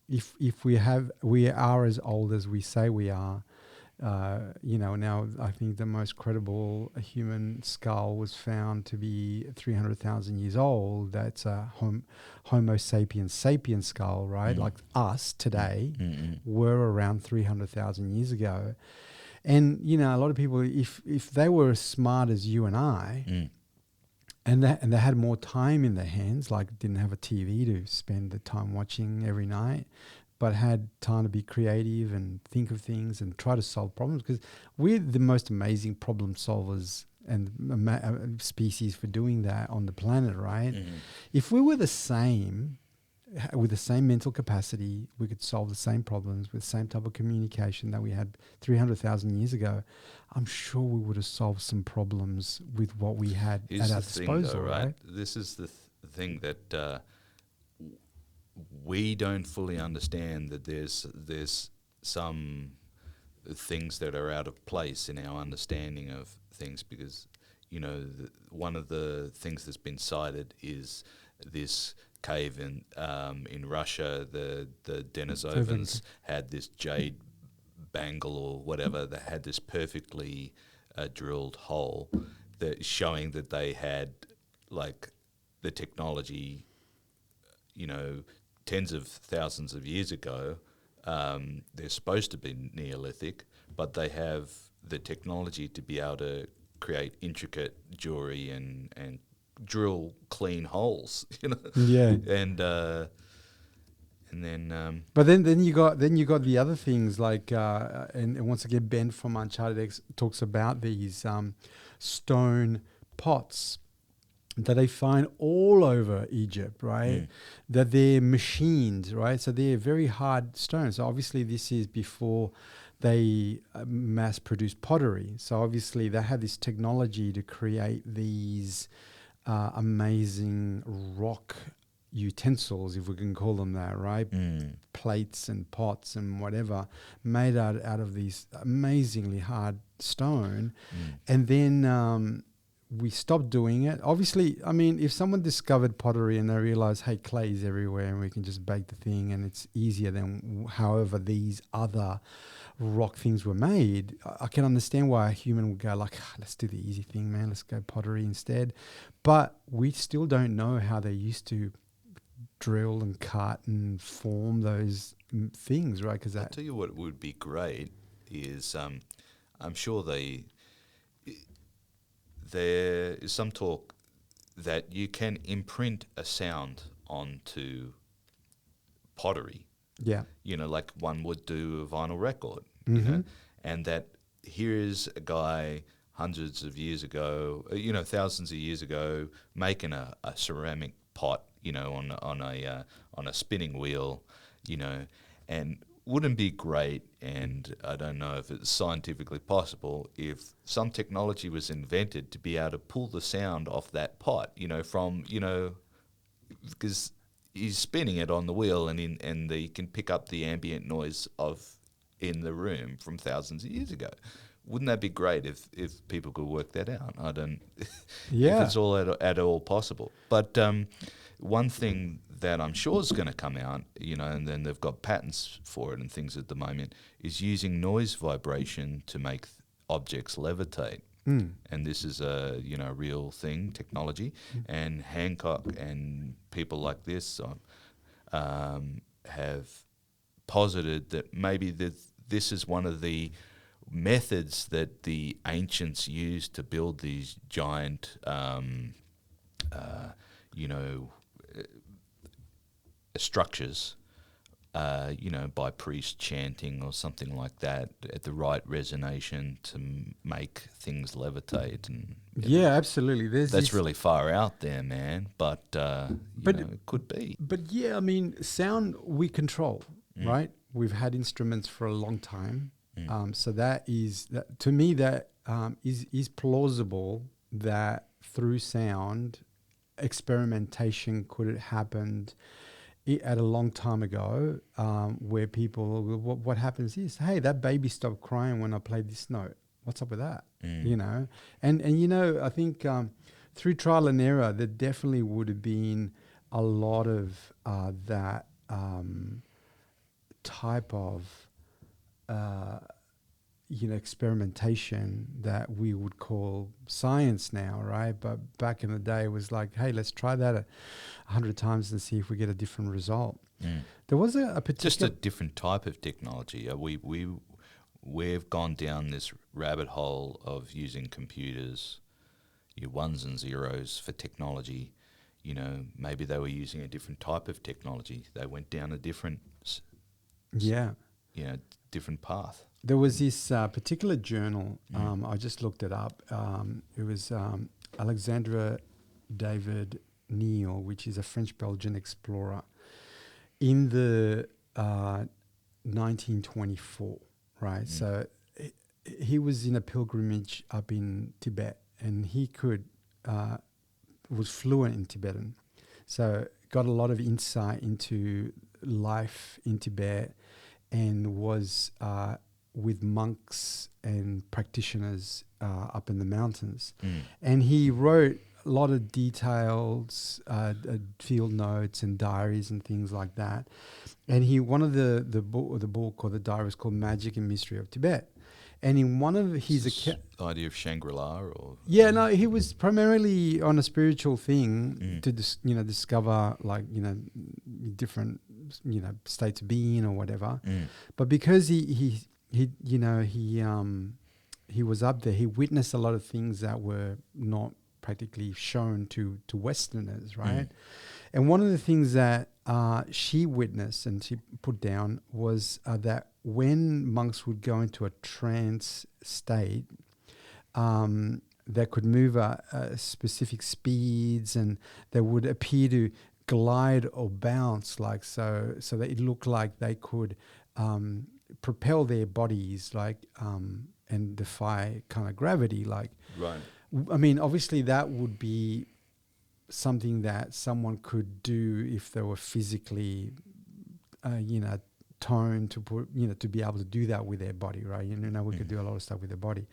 if we are as old as we say we are. Now I think the most credible human skull was found to be 300,000 years old. That's a Homo sapiens sapiens skull, right? Like us today were around 300,000 years ago. And, a lot of people, if they were as smart as you and I, and they had more time in their hands, like didn't have a TV to spend the time watching every night, but had time to be creative and think of things and try to solve problems, because we're the most amazing problem solvers and species for doing that on the planet, right? If we were the same, with the same mental capacity, we could solve the same problems with the same type of communication that we had 300,000 years ago. I'm sure we would have solved some problems with what we had at our disposal, right? This is the thing that we don't fully understand, that there's some things that are out of place in our understanding of things, because one of the things that's been cited is this cave in Russia. The Denisovans had this jade bangle or whatever that had this perfectly drilled hole, that showing that they had like the technology, tens of thousands of years ago. They're supposed to be Neolithic, but they have the technology to be able to create intricate jewelry and drill clean holes, Yeah. And then. But then you got the other things like and once again Ben from Uncharted X talks about these stone pots that they find all over Egypt, right? That they're machined, right? So they're very hard stones. So obviously this is before they mass produce pottery. So obviously they had this technology to create these amazing rock utensils, if we can call them that, right? Plates and pots and whatever, made out of these amazingly hard stone. And then we stopped doing it. Obviously, I mean, if someone discovered pottery and they realized, hey, clay is everywhere and we can just bake the thing and it's easier than however these other rock things were made, I can understand why a human would go like, let's do the easy thing, man. Let's go pottery instead. But we still don't know how they used to drill and cut and form those things, right? Because I'll tell you what would be great is I'm sure there is some talk that you can imprint a sound onto pottery. Yeah. Like one would do a vinyl record, Mm-hmm. and that here is a guy hundreds of years ago, thousands of years ago, making a ceramic pot, on a spinning wheel, and wouldn't it be great, and I don't know if it's scientifically possible, if some technology was invented to be able to pull the sound off that pot, because he's spinning it on the wheel and they can pick up the ambient noise in the room from thousands of years ago. Wouldn't that be great if people could work that out? I don't. Yeah. If it's all at all possible. But one thing that I'm sure is going to come out, and then they've got patents for it and things at the moment, is using noise vibration to make objects levitate. And this is a real thing, technology. And Hancock and people like this have posited that maybe this is one of the methods that the ancients used to build these giant, structures, by priest chanting or something like that at the right resonation to make things levitate. And yeah, absolutely. that's really far out there, man. But it could be. But yeah, I mean, sound we control, right? We've had instruments for a long time. So to me, that is plausible that through sound experimentation could have happened at a long time ago, where people, what happens is, hey, that baby stopped crying when I played this note. What's up with that? You know, and you know, I think through trial and error, there definitely would have been a lot of that type of you know, experimentation that we would call science now, right? But back in the day, it was like, hey, let's try that 100 times and see if we get a different result. There was a particular... Just a different type of technology. We've gone down this rabbit hole of using computers, your ones and zeros for technology. You know, maybe they were using a different type of technology. They went down a different... different path. There was this particular journal, I just looked it up. It was Alexandre David Neil, which is a French-Belgian explorer, in the 1924, right? So he was in a pilgrimage up in Tibet, and he was fluent in Tibetan. So got a lot of insight into life in Tibet, and was... with monks and practitioners up in the mountains. And he wrote a lot of details, field notes and diaries and things like that. And one of the book or the diary was called Magic and Mystery of Tibet. And in one of his idea of Shangri-La, or he was primarily on a spiritual thing to discover, like, you know, different, you know, states of being or whatever. But because he was up there, he witnessed a lot of things that were not practically shown to Westerners, right? And one of the things that she witnessed and she put down was that when monks would go into a trance state, they could move at specific speeds, and they would appear to glide or bounce, like so that it looked like they could propel their bodies, like and defy kind of gravity, like. Right. I mean, obviously that would be something that someone could do if they were physically, toned to be able to do that with their body, right? You know, we could do a lot of stuff with their body.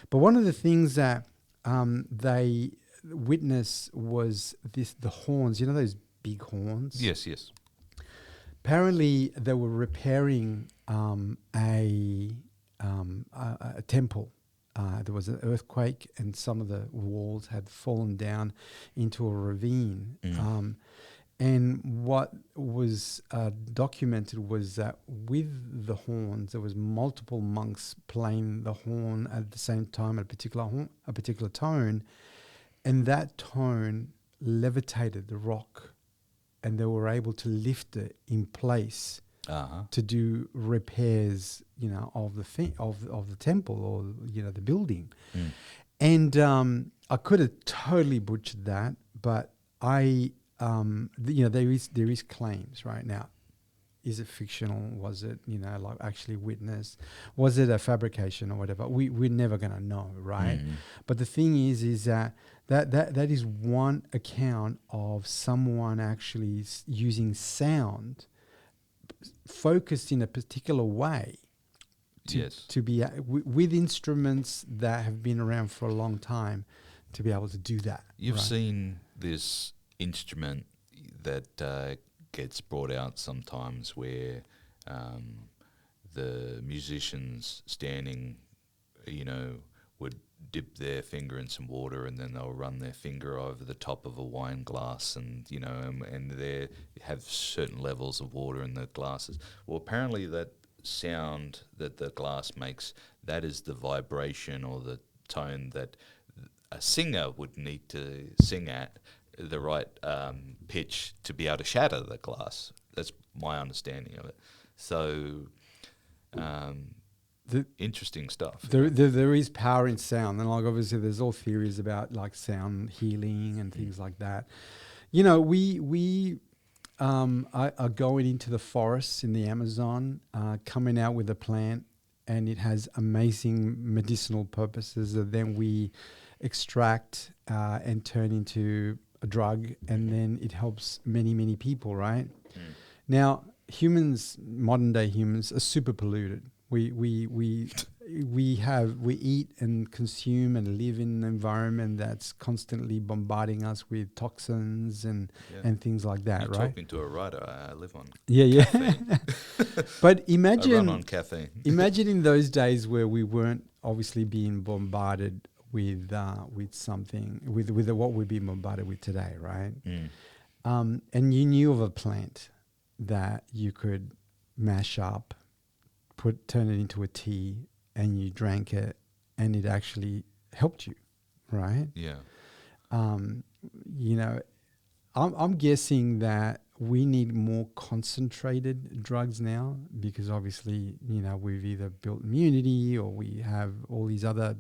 But one of the things that they witnessed was the horns, you know, those big horns? Yes, yes. Apparently they were repairing a temple. There was an earthquake and some of the walls had fallen down into a ravine. And what was documented was that with the horns, there was multiple monks playing the horn at the same time at a particular tone, and that tone levitated the rock, and they were able to lift it in place to do repairs, you know, of the temple or, you know, the building. And I could have totally butchered that, but there is claims right now. Is it fictional? Was it, you know, like actually witnessed? Was it a fabrication or whatever? We're never going to know, right? But the thing is that is one account of someone actually using sound focused in a particular way to be with instruments that have been around for a long time to be able to do that. You've seen this instrument that gets brought out sometimes where the musicians standing, you know, would dip their finger in some water and then they'll run their finger over the top of a wine glass, and, you know, and they have certain levels of water in the glasses. Well, apparently that sound that the glass makes, that is the vibration or the tone that a singer would need to sing at the right pitch to be able to shatter the glass. That's my understanding of it. So interesting stuff. There is power in sound, and like obviously there's all theories about like sound healing and things like that. You know, we are going into the forests in the Amazon, coming out with a plant, and it has amazing medicinal purposes that then we extract and turn into a drug, and then it helps many people, right? Now, humans, modern day humans, are super polluted. We eat and consume and live in an environment that's constantly bombarding us with toxins and things like that. You're right? Talking to a writer. I live on Yeah. caffeine. But I run imagine on caffeine. imagine in those days where we weren't obviously being bombarded with something with what we're being bombarded with today, right? And you knew of a plant that you could mash up, turn it into a tea, and you drank it, and it actually helped you, right? Yeah. You know, I'm guessing that we need more concentrated drugs now because obviously, we've either built immunity or we have all these other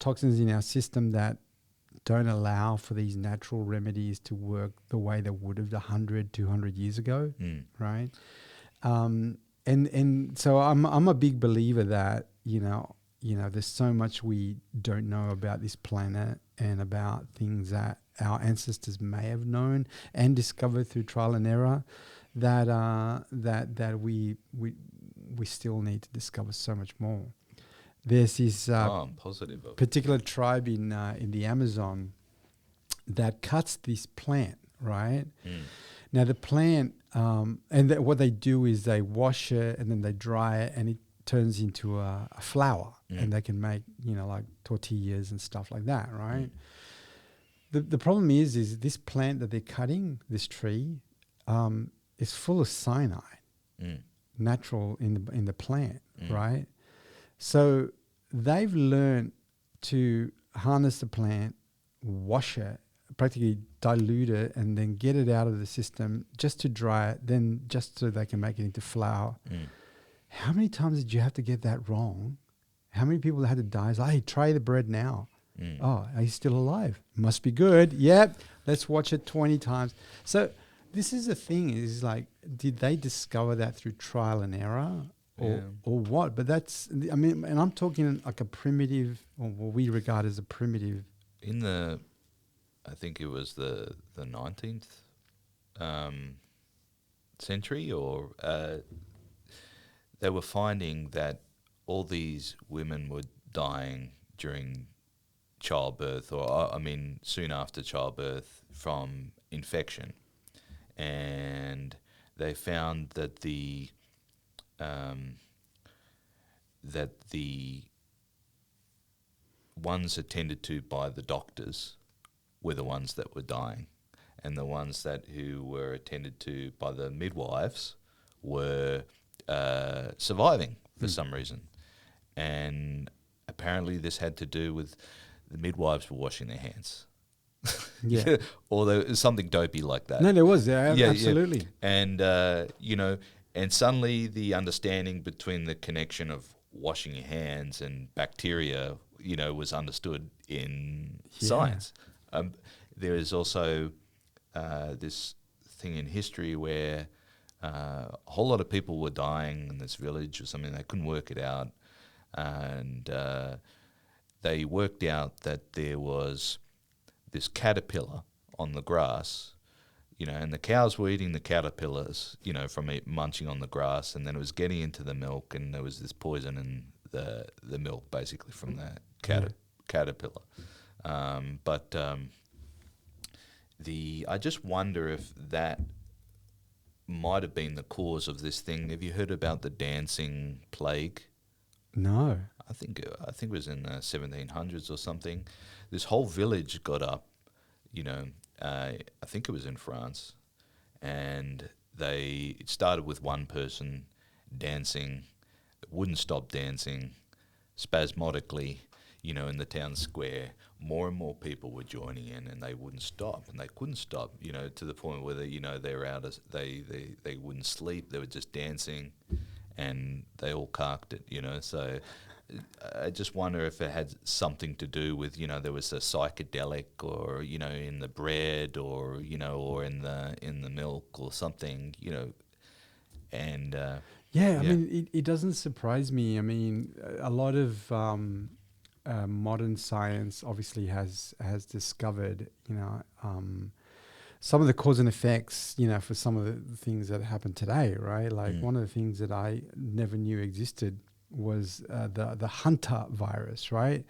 toxins in our system that don't allow for these natural remedies to work the way they would have 100, 200 years ago, right? And so I'm a big believer that, there's so much we don't know about this planet and about things that our ancestors may have known and discovered through trial and error that we still need to discover so much more. There's this I'm positive of particular tribe in the Amazon that cuts this plant, right? Now the plant, what they do is they wash it and then they dry it and it turns into a flour, and they can make like tortillas and stuff like that, right? The problem is this plant that they're cutting, this tree, is full of cyanide, natural in the plant, right? So they've learned to harness the plant, wash it, practically dilute it, and then get it out of the system just to dry it, then just so they can make it into flour. How many times did you have to get that wrong? How many people had to die? It's like, hey, try the bread now. Oh, are you still alive? Must be good. Yep, let's watch it 20 times. So this is the thing, is like, did they discover that through trial and error? Or what? But that's, and I'm talking like a primitive, or what we regard as a primitive. In I think it was the 19th century, or they were finding that all these women were dying during childbirth, or soon after childbirth, from infection, and they found that the ones attended to by the doctors were the ones that were dying, and the ones who were attended to by the midwives were surviving for some reason. And apparently this had to do with the midwives were washing their hands. Yeah. Or there was something dopey like that. No, there was. Absolutely. Yeah. And, and suddenly the understanding between the connection of washing your hands and bacteria, was understood in science. There is also this thing in history where a whole lot of people were dying in this village or something. They couldn't work it out. And they worked out that there was this caterpillar on the grass, and the cows were eating the caterpillars, from munching on the grass, and then it was getting into the milk, and there was this poison in the milk, basically, from the caterpillar. I just wonder if that might have been the cause of this thing. Have you heard about the dancing plague? No. I think it was in the 1700s or something. This whole village got up, I think it was in France, and it started with one person dancing, wouldn't stop dancing spasmodically, in the town square. More and more people were joining in, and they wouldn't stop, and they couldn't stop, to the point where they were out. They wouldn't sleep. They were just dancing, and they all carked it, So I just wonder if it had something to do with, there was a psychedelic, or in the bread, or or in the milk or something, and it doesn't surprise me. A lot of modern science obviously has discovered, some of the cause and effects, for some of the things that happen today, right? Like one of the things that I never knew existed was the Hunter virus, right?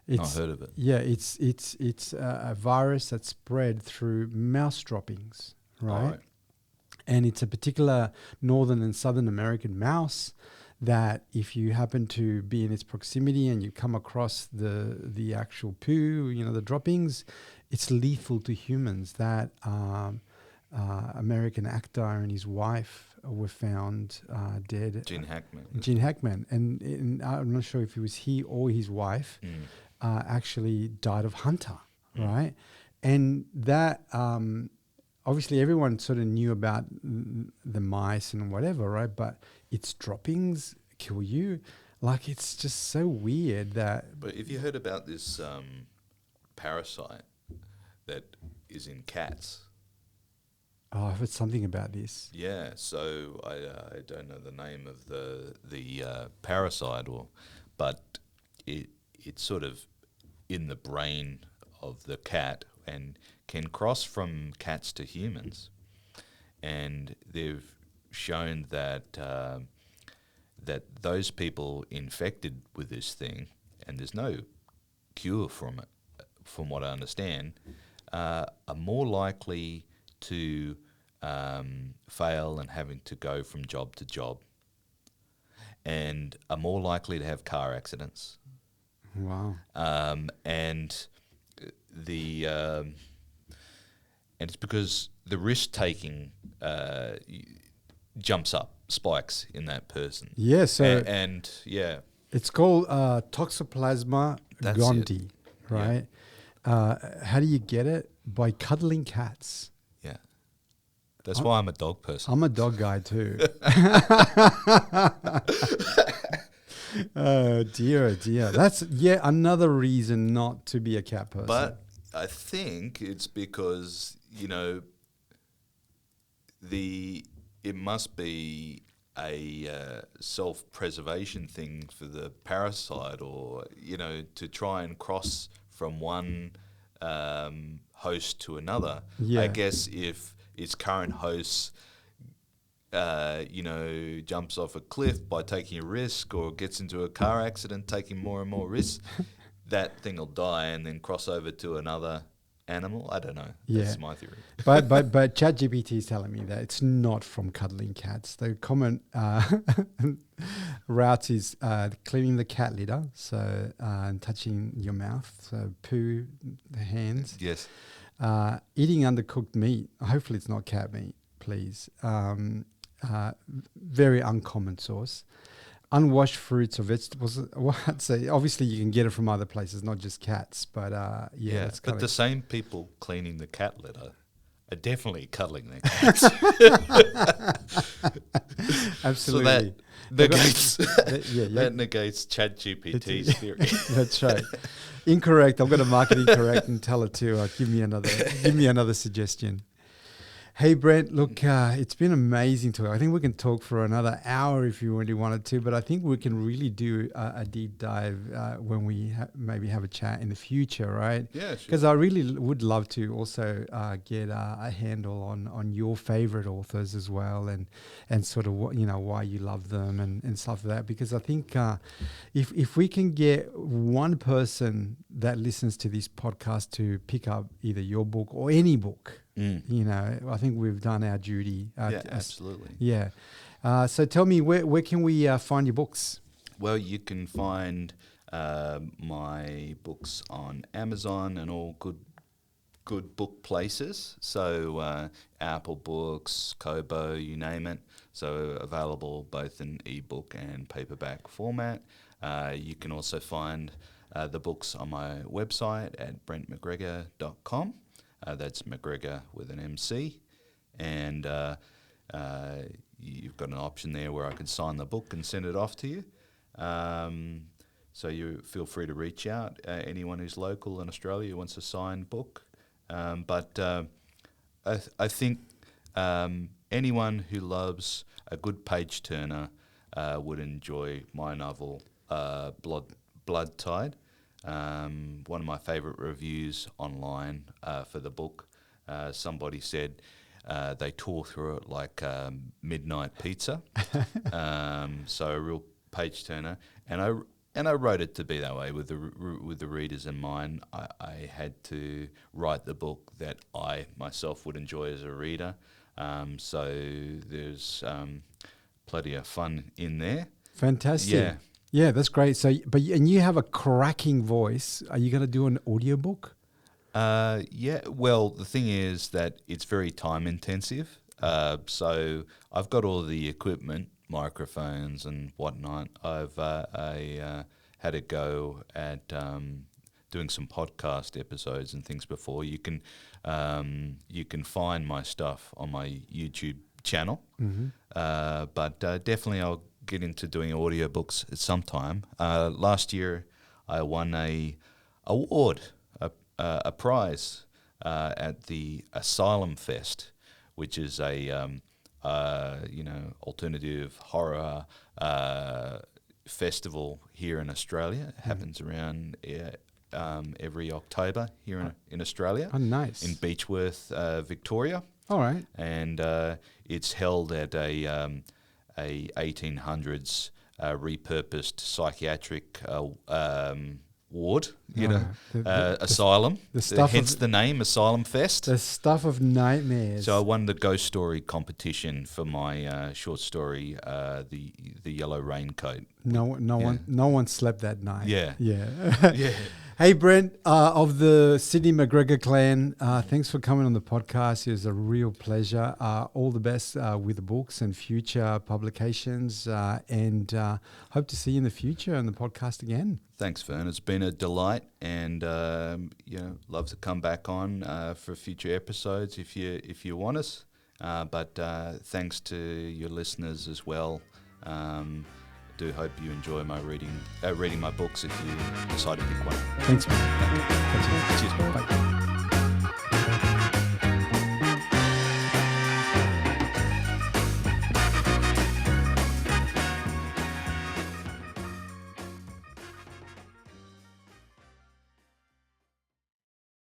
Not heard of it. Yeah, it's a virus that's spread through mouse droppings, right? And it's a particular northern and southern American mouse that if you happen to be in its proximity and you come across the actual poo, the droppings, it's lethal to humans. That American actor and his wife were found dead. Gene Hackman. Gene Hackman. And I'm not sure if it was he or his wife actually died of Hunter, right? And that... obviously, everyone sort of knew about the mice and whatever, right? But its droppings kill you. Like, it's just so weird that... But have you heard about this parasite that is in cats? Oh, I've heard something about this. Yeah, so I don't know the name of the parasite, but it's sort of in the brain of the cat and can cross from cats to humans, and they've shown that that those people infected with this thing, and there's no cure from it, from what I understand, are more likely to fail and having to go from job to job, and are more likely to have car accidents. Wow. And it's because the risk-taking jumps up, spikes in that person. Yeah, so... And It's called Toxoplasma gondii, right? Yeah. How do you get it? By cuddling cats. Yeah. That's why I'm a dog person. I'm a dog guy too. Oh, dear. That's yet another reason not to be a cat person. But I think it's because, it must be a self-preservation thing for the parasite, or, to try and cross from one host to another. Yeah. I guess if its current host, jumps off a cliff by taking a risk, or gets into a car accident taking more and more risks, that thing will die and then cross over to another animal. I don't know. Yeah. That's my theory. But ChatGPT is telling me that it's not from cuddling cats. The common route is cleaning the cat litter, so and touching your mouth, so poo, the hands. Yes. Eating undercooked meat. Hopefully it's not cat meat, please. Very uncommon source. Unwashed fruits or vegetables. Well, I'd say obviously you can get it from other places, not just cats. But that's but kind the same people cleaning the cat litter are definitely cuddling their cats. Absolutely. So that negates ChatGPT's theory. That's right. Incorrect. I'm going to mark it incorrect and tell it to give me another suggestion. Hey, Brent, look, it's been amazing talk. I think we can talk for another hour if you really wanted to, but I think we can really do a deep dive when we maybe have a chat in the future, right? Yeah, sure. Because I really would love to also get a handle on your favorite authors as well, and sort of why you love them and stuff like that. Because I think if we can get one person that listens to this podcast to pick up either your book or any book, I think we've done our duty. Absolutely. Yeah. So tell me, where can we find your books? Well, you can find my books on Amazon and all good book places. So Apple Books, Kobo, you name it. So available both in ebook and paperback format. You can also find the books on my website at brentmcgregor.com. That's McGregor with an MC. And you've got an option there where I can sign the book and send it off to you. So you feel free to reach out. Anyone who's local in Australia who wants a signed book. But I think anyone who loves a good page turner would enjoy my novel, Blood Tide. One of my favourite reviews online for the book. somebody said they tore through it like midnight pizza. So a real page turner, and I wrote it to be that way with the readers in mind. I had to write the book that I myself would enjoy as a reader. So there's plenty of fun in there. Fantastic. Yeah. Yeah, that's great. So, and you have a cracking voice. Are you going to do an audiobook? Yeah. Well, the thing is that it's very time intensive. So I've got all the equipment, microphones and whatnot. I had a go at doing some podcast episodes and things before. You can find my stuff on my YouTube channel. Mm-hmm. But definitely I'll get into doing audiobooks at some time. Last year I won a prize at the Asylumfest, which is a alternative horror festival here in Australia. It happens around every October here in Australia. Oh, nice. In Beechworth, Victoria. All right. And it's held at a 1800s repurposed psychiatric ward, asylum. Hence the name Asylumfest. The stuff of nightmares. So I won the ghost story competition for my short story, the Yellow Raincoat. No one slept that night. Yeah. Yeah. Hey, Brent, of the Sydney McGregor clan, thanks for coming on the podcast. It was a real pleasure. All the best with the books and future publications, and hope to see you in the future on the podcast again. Thanks, Fern. It's been a delight, and love to come back on for future episodes if you want us. But thanks to your listeners as well. Do hope you enjoy my reading my books if you decide to pick one. Thanks, man. Cheers. Bye.